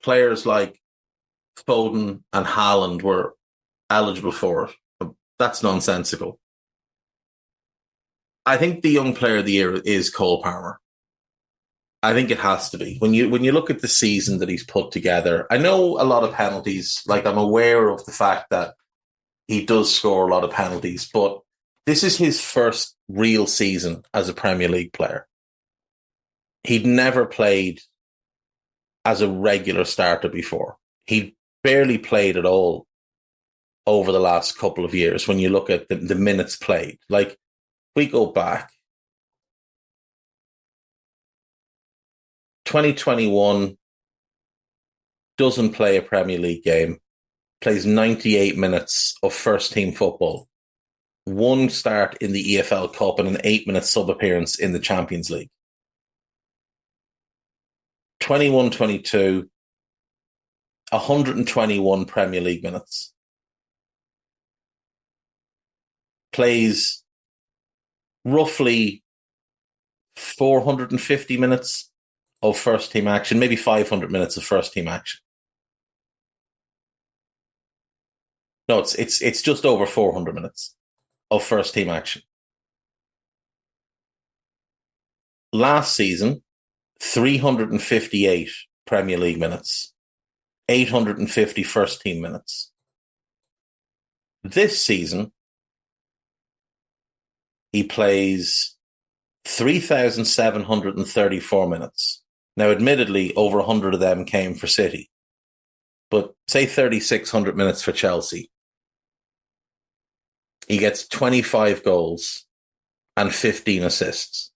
players like Foden and Haaland were eligible for it. That's nonsensical. I think the Young Player of the Year is Cole Palmer. I think it has to be. When you look at the season that he's put together, I know a lot of penalties. Like, I'm aware of the fact that he does score a lot of penalties, but this is his first real season as a Premier League player. He'd never played as a regular starter before. He barely played at all over the last couple of years when you look at the minutes played. Like, we go back, 2021, doesn't play a Premier League game, plays 98 minutes of first-team football, one start in the EFL Cup and an 8-minute sub-appearance in the Champions League. 21-22, 121 Premier League minutes. Plays roughly 450 minutes of first-team action, maybe 500 minutes of first-team action. No, it's just over 400 minutes of first-team action. Last season, 358 Premier League minutes, 850 first-team minutes. This season, he plays 3,734 minutes. Now, admittedly, over 100 of them came for City, but say 3,600 minutes for Chelsea. He gets 25 goals and 15 assists.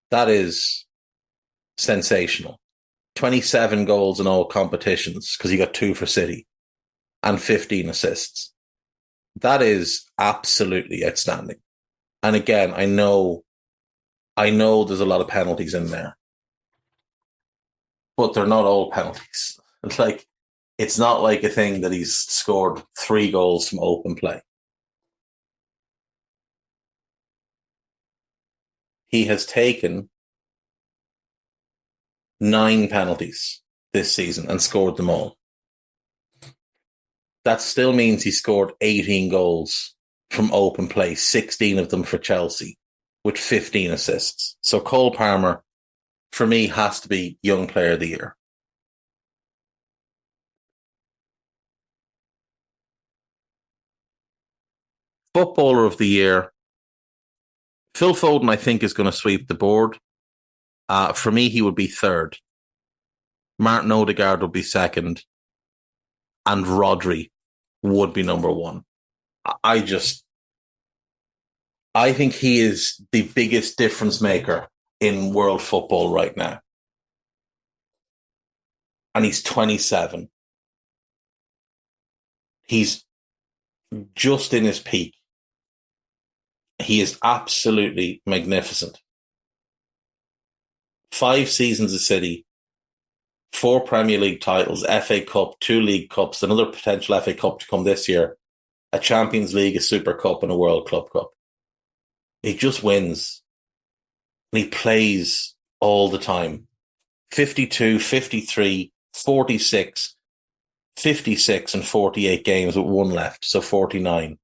That is sensational. 27 goals in all competitions because he got 2 for City and 15 assists. That is absolutely outstanding. And again, I know there's a lot of penalties in there, but they're not all penalties. It's not like a thing that he's scored 3 goals from open play. He has taken 9 penalties this season and scored them all. That still means he scored 18 goals from open play, 16 of them for Chelsea. with 15 assists. So Cole Palmer, for me, has to be Young Player of the Year. Footballer of the Year, Phil Foden, I think, is going to sweep the board. For me, he would be third. Martin Odegaard would be second. And Rodri would be number one. I think he is the biggest difference maker in world football right now. And he's 27. He's just in his peak. He is absolutely magnificent. 5 seasons of City, 4 Premier League titles, FA Cup, 2 League Cups, another potential FA Cup to come this year, a Champions League, a Super Cup, and a World Club Cup. He just wins. And he plays all the time. 52, 53, 46, 56 and 48 games with 1 left, so 49.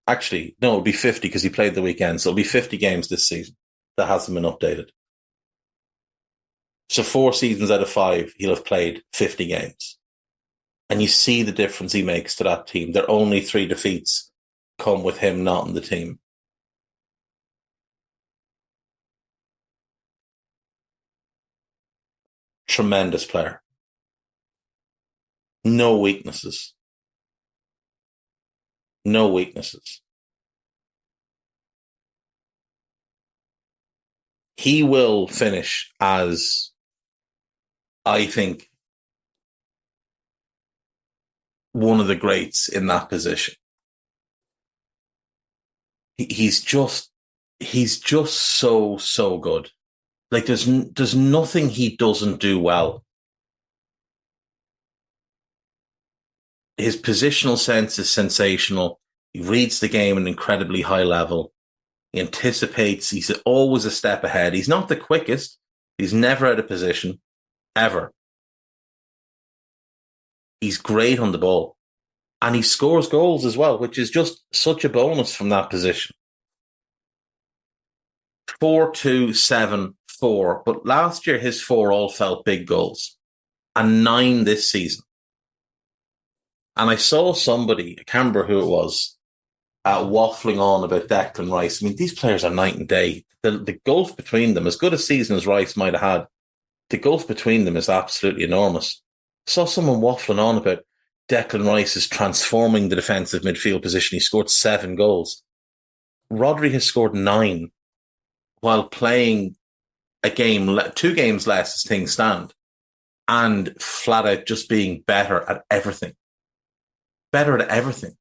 Actually, no, it'll be 50 because he played the weekend, so it'll be 50 games this season. That hasn't been updated. So 4 seasons out of 5, he'll have played 50 games. And you see the difference he makes to that team. Their only 3 defeats come with him not in the team. Tremendous player. No weaknesses. No weaknesses. He will finish as, I think, one of the greats in that position. He's just so good. Like there's nothing he doesn't do well. His positional sense is sensational. He reads the game at an incredibly high level. He anticipates. He's always a step ahead. He's not the quickest. He's never out of position, ever. He's great on the ball. And he scores goals as well, which is just such a bonus from that position. 4-2, 7, 4. But last year, his 4 all felt big goals. And 9 this season. And I saw somebody, I can't remember who it was, waffling on about Declan Rice. I mean, these players are night and day. The gulf between them, as good a season as Rice might have had, the gulf between them is absolutely enormous. I saw someone waffling on about Declan Rice is transforming the defensive midfield position. He scored 7 goals. Rodri has scored 9 while playing a game, 2 games less as things stand, and flat out just being better at everything. Better at everything.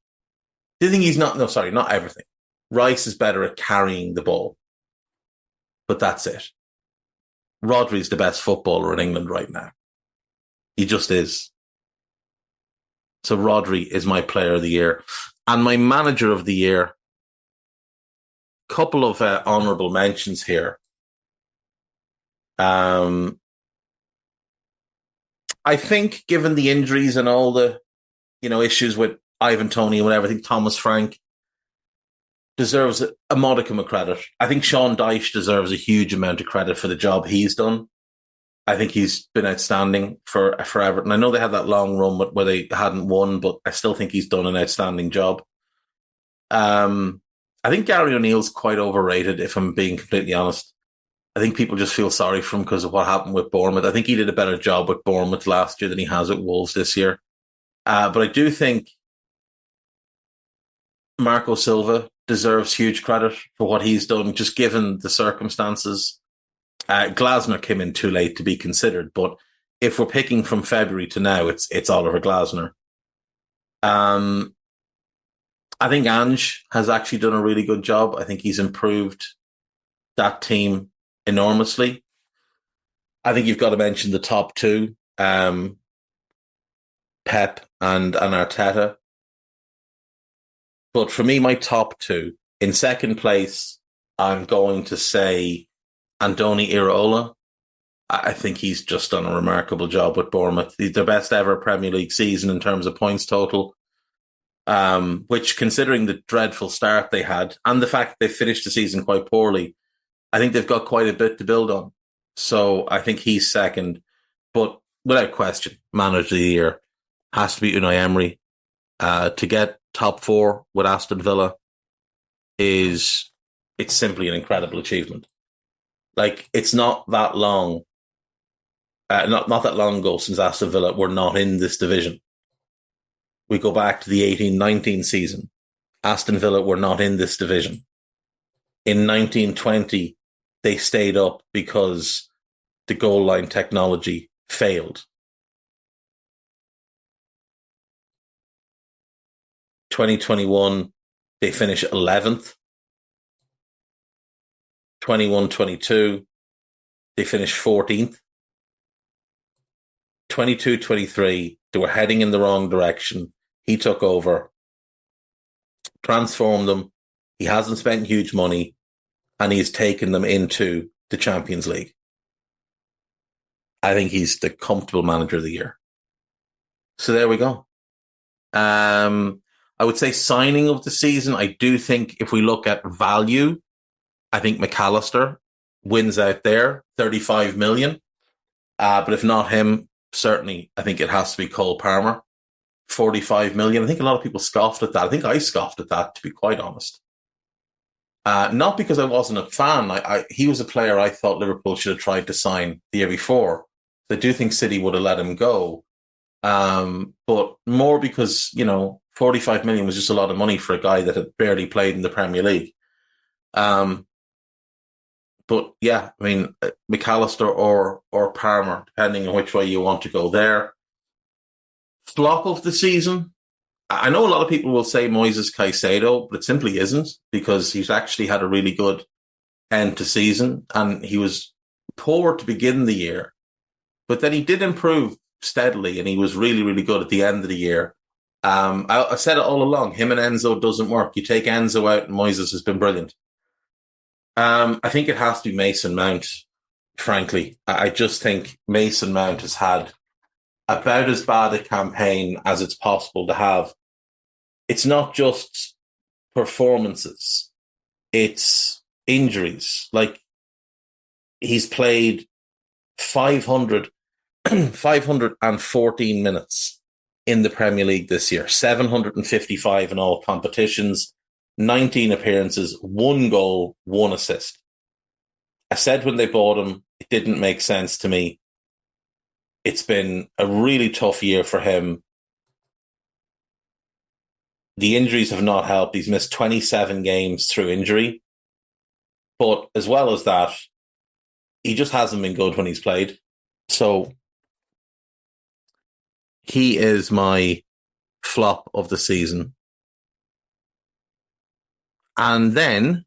Do you think he's not? No, sorry, not everything. Rice is better at carrying the ball. But that's it. Rodri's the best footballer in England right now. He just is. So Rodri is my player of the year. And my manager of the year, couple of honourable mentions here. I think given the injuries and all the issues with Ivan Toney and whatever, I think Thomas Frank deserves a modicum of credit. I think Sean Dyche deserves a huge amount of credit for the job he's done. I think he's been outstanding for Everton. I know they had that long run where they hadn't won, but I still think he's done an outstanding job. I think Gary O'Neill's quite overrated, if I'm being completely honest. I think people just feel sorry for him because of what happened with Bournemouth. I think he did a better job with Bournemouth last year than he has at Wolves this year. But I do think Marco Silva deserves huge credit for what he's done, just given the circumstances. Glasner came in too late to be considered, but if we're picking from February to now, it's Oliver Glasner. I think Ange has actually done a really good job. I think he's improved that team enormously. I think you've got to mention the top 2, Pep and Arteta. But for me, my top 2, in second place, I'm going to say Andoni Iraola. I think he's just done a remarkable job with Bournemouth. He's their best ever Premier League season in terms of points total. which, considering the dreadful start they had and the fact that they finished the season quite poorly, I think they've got quite a bit to build on. So I think he's second. But without question, manager of the year has to be Unai Emery. To get top 4 with Aston Villa it's simply an incredible achievement. Like, it's not that long, not that long ago since Aston Villa were not in this division. We go back to the 18-19 season. Aston Villa were not in this division. In 1920, they stayed up because the goal line technology failed. 2021, they finish 11th. 21-22, they finish 14th. 22-23, they were heading in the wrong direction. He took over, transformed them. He hasn't spent huge money, and he's taken them into the Champions League. I think he's the comfortable manager of the year. So there we go. I would say signing of the season, I do think if we look at value, I think McAllister wins out there, 35 million. But if not him, certainly I think it has to be Cole Palmer, 45 million. I think a lot of people scoffed at that. I think I scoffed at that, to be quite honest. Not because I wasn't a fan. He was a player I thought Liverpool should have tried to sign the year before. I do think City would have let him go. But more because, 45 million was just a lot of money for a guy that had barely played in the Premier League. But yeah, I mean, McAllister or Palmer, depending on which way you want to go there. Flop of the season. I know a lot of people will say Moises Caicedo, but it simply isn't, because he's actually had a really good end to season, and he was poor to begin the year, but then he did improve steadily, and he was really, really good at the end of the year. I said it all along, him and Enzo doesn't work. You take Enzo out and Moises has been brilliant. I think it has to be Mason Mount, frankly. I just think Mason Mount has had about as bad a campaign as it's possible to have. It's not just performances, it's injuries. Like, he's played 514 minutes in the Premier League this year, 755 in all competitions, 19 appearances, 1 goal, 1 assist. I said when they bought him, it didn't make sense to me. It's been a really tough year for him. The injuries have not helped. He's missed 27 games through injury. But as well as that, he just hasn't been good when he's played. So he is my flop of the season. And then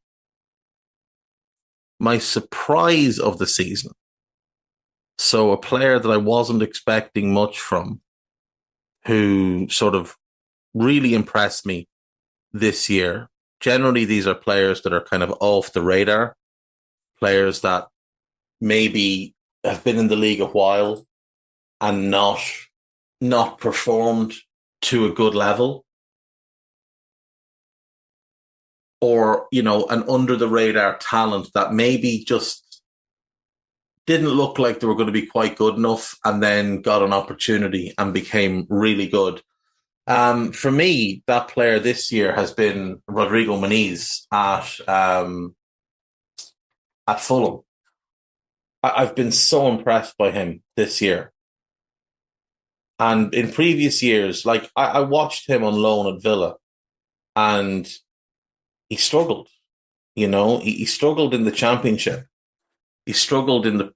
my surprise of the season. So a player that I wasn't expecting much from, who sort of really impressed me this year. Generally, these are players that are kind of off the radar, players that maybe have been in the league a while and not performed to a good level, or, an under the radar talent that maybe just didn't look like they were going to be quite good enough and then got an opportunity and became really good. For me, that player this year has been Rodrigo Muniz at Fulham. I've been so impressed by him this year. And in previous years, I watched him on loan at Villa, and he struggled. He struggled in the Championship. He struggled in the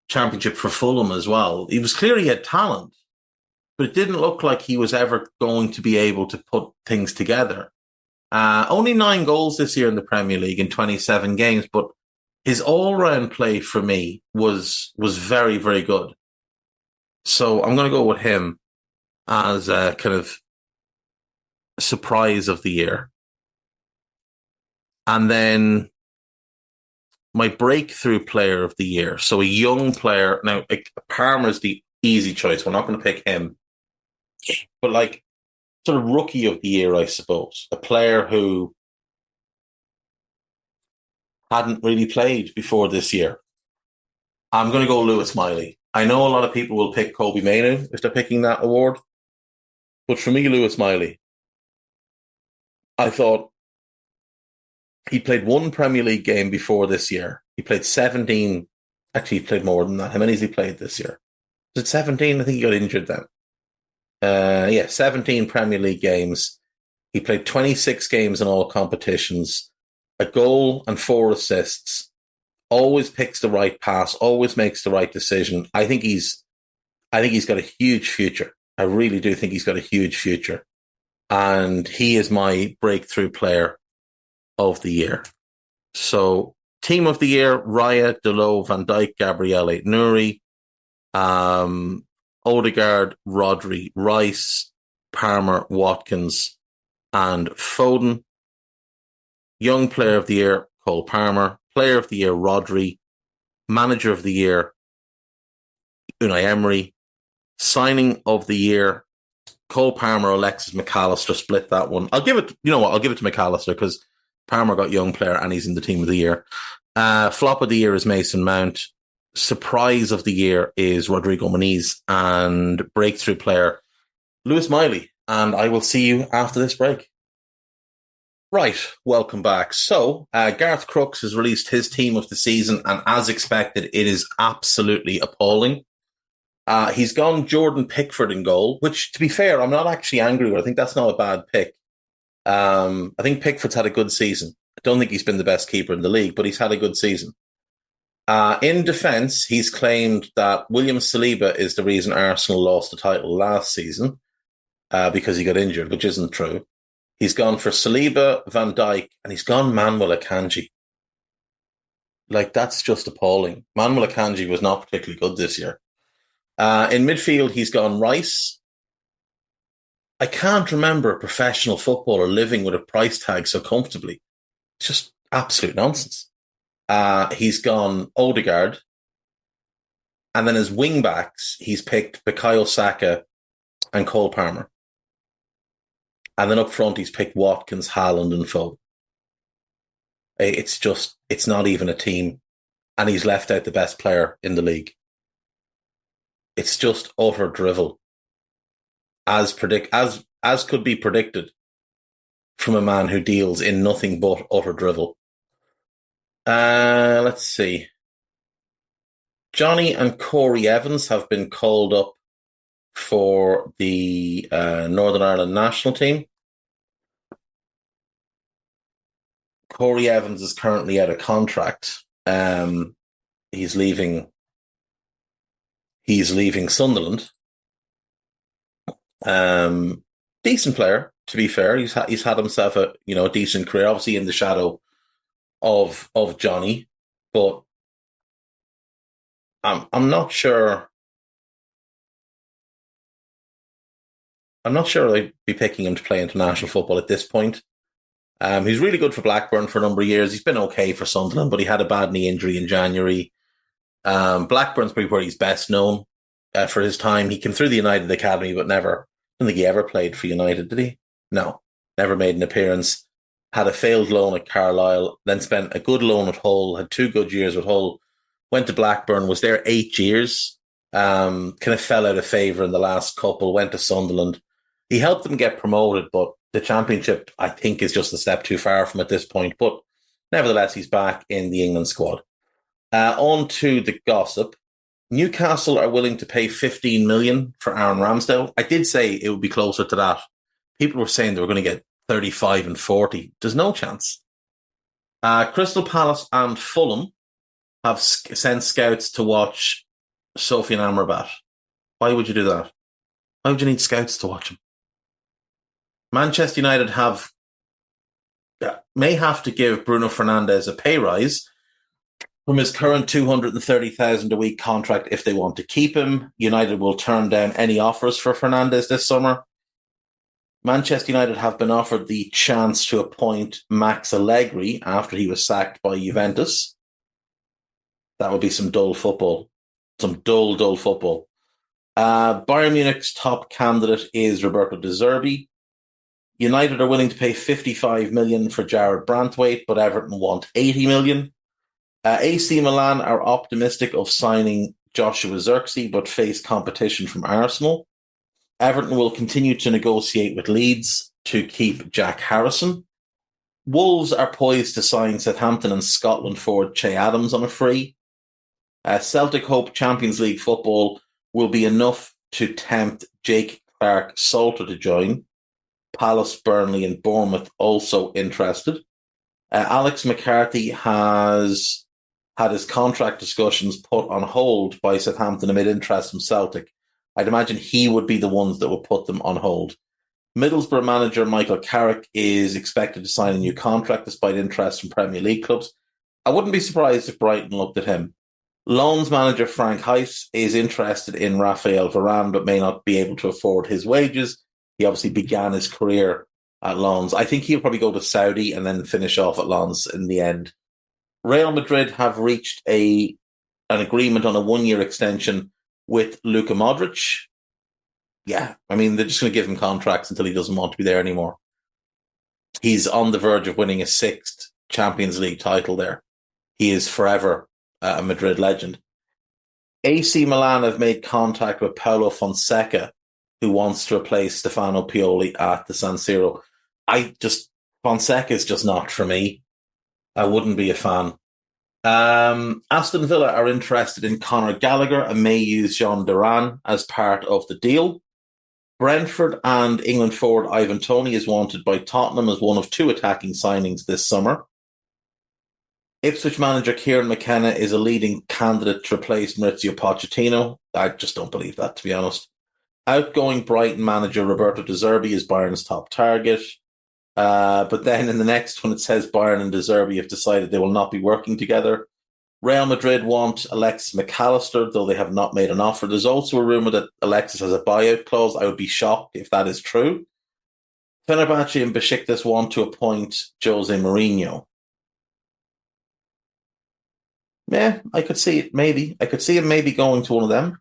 Championship for Fulham as well. He was clear he had talent, but it didn't look like he was ever going to be able to put things together. Only 9 goals this year in the Premier League in 27 games, but his all-round play for me was very, very good. So I'm going to go with him as a kind of surprise of the year. And then my breakthrough player of the year. So a young player. Now, Palmer's the easy choice. We're not going to pick him. But sort of rookie of the year, I suppose. A player who hadn't really played before this year. I'm going to go Lewis Miley. I know a lot of people will pick Kobe Mainoo if they're picking that award, but for me, Lewis Miley, I thought he played one Premier League game before this year. He played 17. Actually, he played more than that. How many has he played this year? Was it 17? I think he got injured then. 17 Premier League games. He played 26 games in all competitions, a goal and 4 assists, always picks the right pass, always makes the right decision. I think he's got a huge future. I really do think he's got a huge future. And he is my breakthrough player of the year. So, team of the year, Raya, Dalot, Van Dijk, Gabriel Nouri, Odegaard, Rodri, Rice, Palmer, Watkins, and Foden. Young player of the year, Cole Palmer. Player of the year, Rodri. Manager of the year, Unai Emery. Signing of the year, Cole Palmer, Alexis McAllister. Split that one. I'll give it to McAllister because Palmer got young player and he's in the team of the year. Flop of the year is Mason Mount. Surprise of the year is Rodrigo Muniz, and breakthrough player Lewis Miley. And I will see you after this break. Right, welcome back. So, Gareth Crooks has released his team of the season, and as expected, it is absolutely appalling. He's gone Jordan Pickford in goal, which, to be fair, I'm not actually angry with. I think that's not a bad pick. I think Pickford's had a good season. I don't think he's been the best keeper in the league, but he's had a good season. In defence, he's claimed that William Saliba is the reason Arsenal lost the title last season because he got injured, which isn't true. He's gone for Saliba, Van Dijk, and he's gone Manuel Akanji. Like, that's just appalling. Manuel Akanji was not particularly good this year. In midfield, he's gone Rice. I can't remember a professional footballer living with a price tag so comfortably. It's just absolute nonsense. He's gone Odegaard. And then as wing-backs, he's picked Bukayo Saka and Cole Palmer. And then up front, he's picked Watkins, Haaland and Foden. It's not even a team. And he's left out the best player in the league. It's just utter drivel. As could be predicted from a man who deals in nothing but utter drivel. Let's see. Johnny and Corey Evans have been called up for the Northern Ireland national team. Corey Evans is currently out of contract. He's leaving Sunderland. Decent player, to be fair. He's had himself a decent career, obviously in the shadow of Johnny, but I'm not sure. I'm not sure I'd be picking him to play international football at this point. He's really good for Blackburn for a number of years. He's been okay for Sunderland, but he had a bad knee injury in January. Blackburn's probably where he's best known for his time. He came through the United Academy, but I don't think he ever played for United, did he? No, never made an appearance. Had a failed loan at Carlisle, then spent a good loan at Hull, had 2 good years with Hull, went to Blackburn, was there 8 years, kind of fell out of favour in the last couple, went to Sunderland. He helped them get promoted, but the Championship, I think, is just a step too far from at this point. But nevertheless, he's back in the England squad. On to the gossip. Newcastle are willing to pay 15 million for Aaron Ramsdale. I did say it would be closer to that. People were saying they were going to get 35 and 40. There's no chance. Crystal Palace and Fulham have sent scouts to watch Sofian Amrabat. Why would you do that? Why would you need scouts to watch him? Manchester United may have to give Bruno Fernandes a pay rise from his current 230,000 a week contract if they want to keep him. United will turn down any offers for Fernandes this summer. Manchester United have been offered the chance to appoint Max Allegri after he was sacked by Juventus. That would be some dull football. Some dull football. Bayern Munich's top candidate is Roberto De Zerbi. United are willing to pay 55 million for Jared Brantwaite, but Everton want 80 million. AC Milan are optimistic of signing Joshua Zirkzee, but face competition from Arsenal. Everton will continue to negotiate with Leeds to keep Jack Harrison. Wolves are poised to sign Southampton and Scotland forward Che Adams on a free. Celtic hope Champions League football will be enough to tempt Jake Clark-Salter to join. Palace, Burnley and Bournemouth also interested. Alex McCarthy has had his contract discussions put on hold by Southampton amid interest from Celtic. I'd imagine he would be the ones that would put them on hold. Middlesbrough manager Michael Carrick is expected to sign a new contract despite interest from Premier League clubs. I wouldn't be surprised if Brighton looked at him. Loans manager Frank Heiss is interested in Raphael Varane but may not be able to afford his wages. He obviously began his career at Lens. I think he'll probably go to Saudi and then finish off at Lens in the end. Real Madrid have reached an agreement on a 1-year extension with Luka Modric. Yeah, I mean, they're just going to give him contracts until he doesn't want to be there anymore. He's on the verge of winning a 6th Champions League title there. He is forever a Madrid legend. AC Milan have made contact with Paulo Fonseca, who wants to replace Stefano Pioli at the San Siro. Fonseca is just not for me. I wouldn't be a fan. Aston Villa are interested in Conor Gallagher and may use Jean Duran as part of the deal. Brentford and England forward Ivan Toney is wanted by Tottenham as one of 2 attacking signings this summer. Ipswich manager Kieran McKenna is a leading candidate to replace Maurizio Pochettino. I just don't believe that, to be honest. Outgoing Brighton manager Roberto De Zerbi is Bayern's top target. But then in the next one, it says Bayern and De Zerbi have decided they will not be working together. Real Madrid want Alexis McAllister, though they have not made an offer. There's also a rumour that Alexis has a buyout clause. I would be shocked if that is true. Fenerbahce and Besiktas want to appoint Jose Mourinho. Yeah, I could see it maybe. I could see him maybe going to one of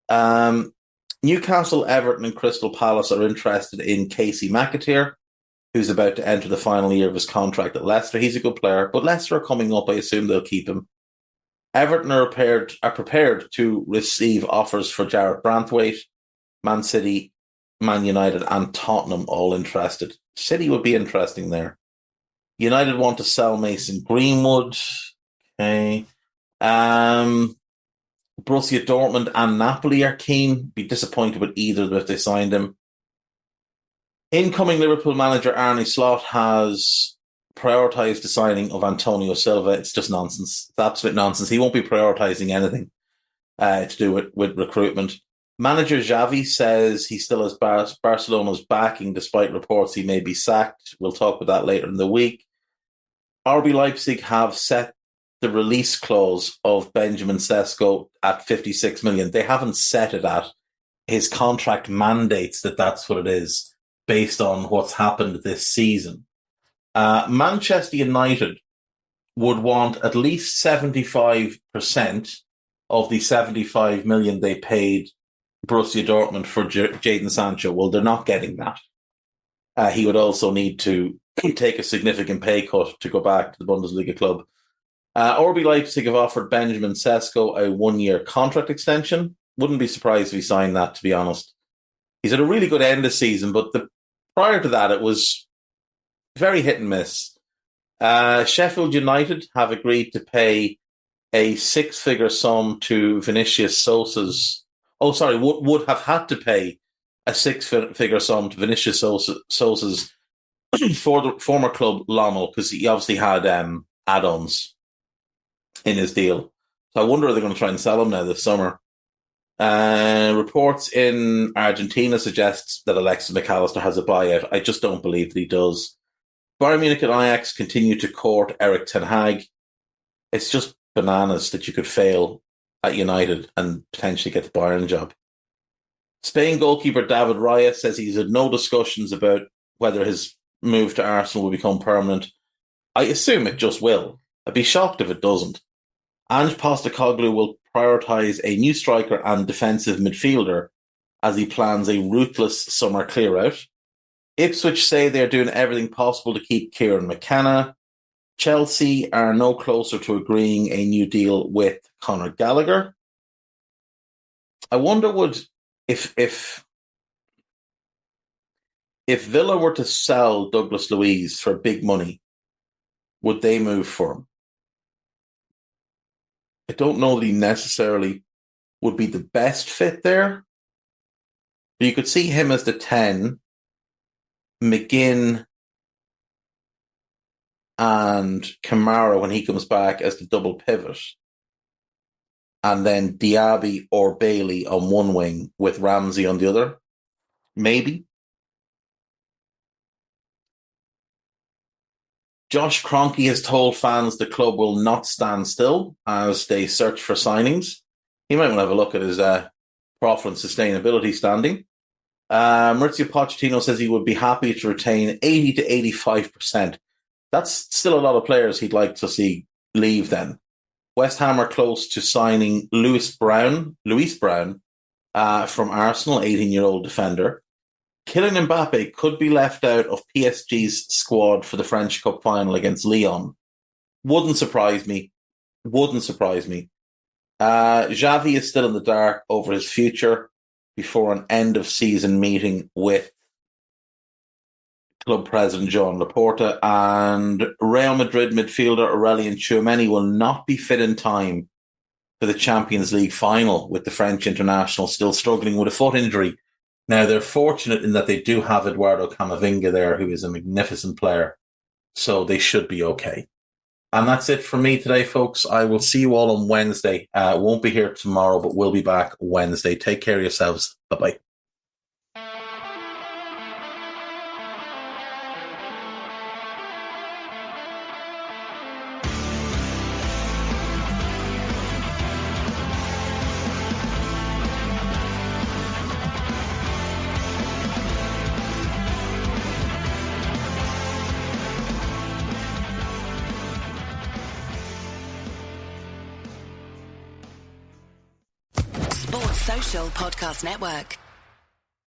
them. Newcastle, Everton and Crystal Palace are interested in Casey McAteer, who's about to enter the final year of his contract at Leicester. He's a good player, but Leicester are coming up. I assume they'll keep him. Everton are prepared to receive offers for Jarrett Brantwaite. Man City, Man United and Tottenham all interested. City would be interesting there. United want to sell Mason Greenwood. Okay. Borussia Dortmund and Napoli are keen. Be disappointed with either if they signed him. Incoming Liverpool manager Arne Slot has prioritised the signing of Antonio Silva. It's just nonsense. It's absolute nonsense. He won't be prioritising anything to do with recruitment. Manager Xavi says he still has Barcelona's backing despite reports he may be sacked. We'll talk about that later in the week. RB Leipzig have set the release clause of Benjamin Sesko at 56 million. They haven't set it at. His contract mandates that that's what it is based on what's happened this season. Manchester United would want at least 75% of the 75 million they paid Borussia Dortmund for Jadon Sancho. Well, they're not getting that. He would also need to take a significant pay cut to go back to the Bundesliga club. RB Leipzig have offered Benjamin Sesko a 1-year contract extension. Wouldn't be surprised if he signed that, to be honest. He's had a really good end of season, but prior to that, it was very hit and miss. Sheffield United have agreed to pay a 6-figure sum to Vinicius Sosa's. Would have had to pay a 6-figure sum to Vinicius Sosa's for the former club Lommel, because he obviously had add-ons in his deal. So I wonder if they're going to try and sell him now this summer. Reports in Argentina suggests that Alexis McAllister has a buyout. I just don't believe that he does. Bayern Munich and Ajax continue to court Erik ten Hag. It's just bananas that you could fail at United and potentially get the Bayern job. Spain goalkeeper David Raya says he's had no discussions about whether his move to Arsenal will become permanent. I assume it just will. I'd be shocked if it doesn't. Ange Postecoglou will prioritise a new striker and defensive midfielder as he plans a ruthless summer clear-out. Ipswich say they're doing everything possible to keep Kieran McKenna. Chelsea are no closer to agreeing a new deal with Conor Gallagher. I wonder if Villa were to sell Douglas Luiz for big money, would they move for him? I don't know that he necessarily would be the best fit there. But you could see him as the 10, McGinn and Kamara when he comes back as the double pivot. And then Diaby or Bailey on one wing with Ramsey on the other. Maybe. Josh Kroenke has told fans the club will not stand still as they search for signings. He might want to have a look at his profit and sustainability standing. Maurizio Pochettino says he would be happy to retain 80 to 85%. That's still a lot of players he'd like to see leave then. West Ham are close to signing Luis Brown from Arsenal, 18-year-old defender. Kylian Mbappe could be left out of PSG's squad for the French Cup final against Lyon. Wouldn't surprise me. Xavi is still in the dark over his future before an end-of-season meeting with club president Joan Laporta, and Real Madrid midfielder Aurelien Tchouameni will not be fit in time for the Champions League final, with the French international still struggling with a foot injury. Now, they're fortunate in that they do have Eduardo Camavinga there, who is a magnificent player, so they should be okay. And that's it for me today, folks. I will see you all on Wednesday. Won't be here tomorrow, but we'll be back Wednesday. Take care of yourselves. Bye-bye. Social Podcast Network.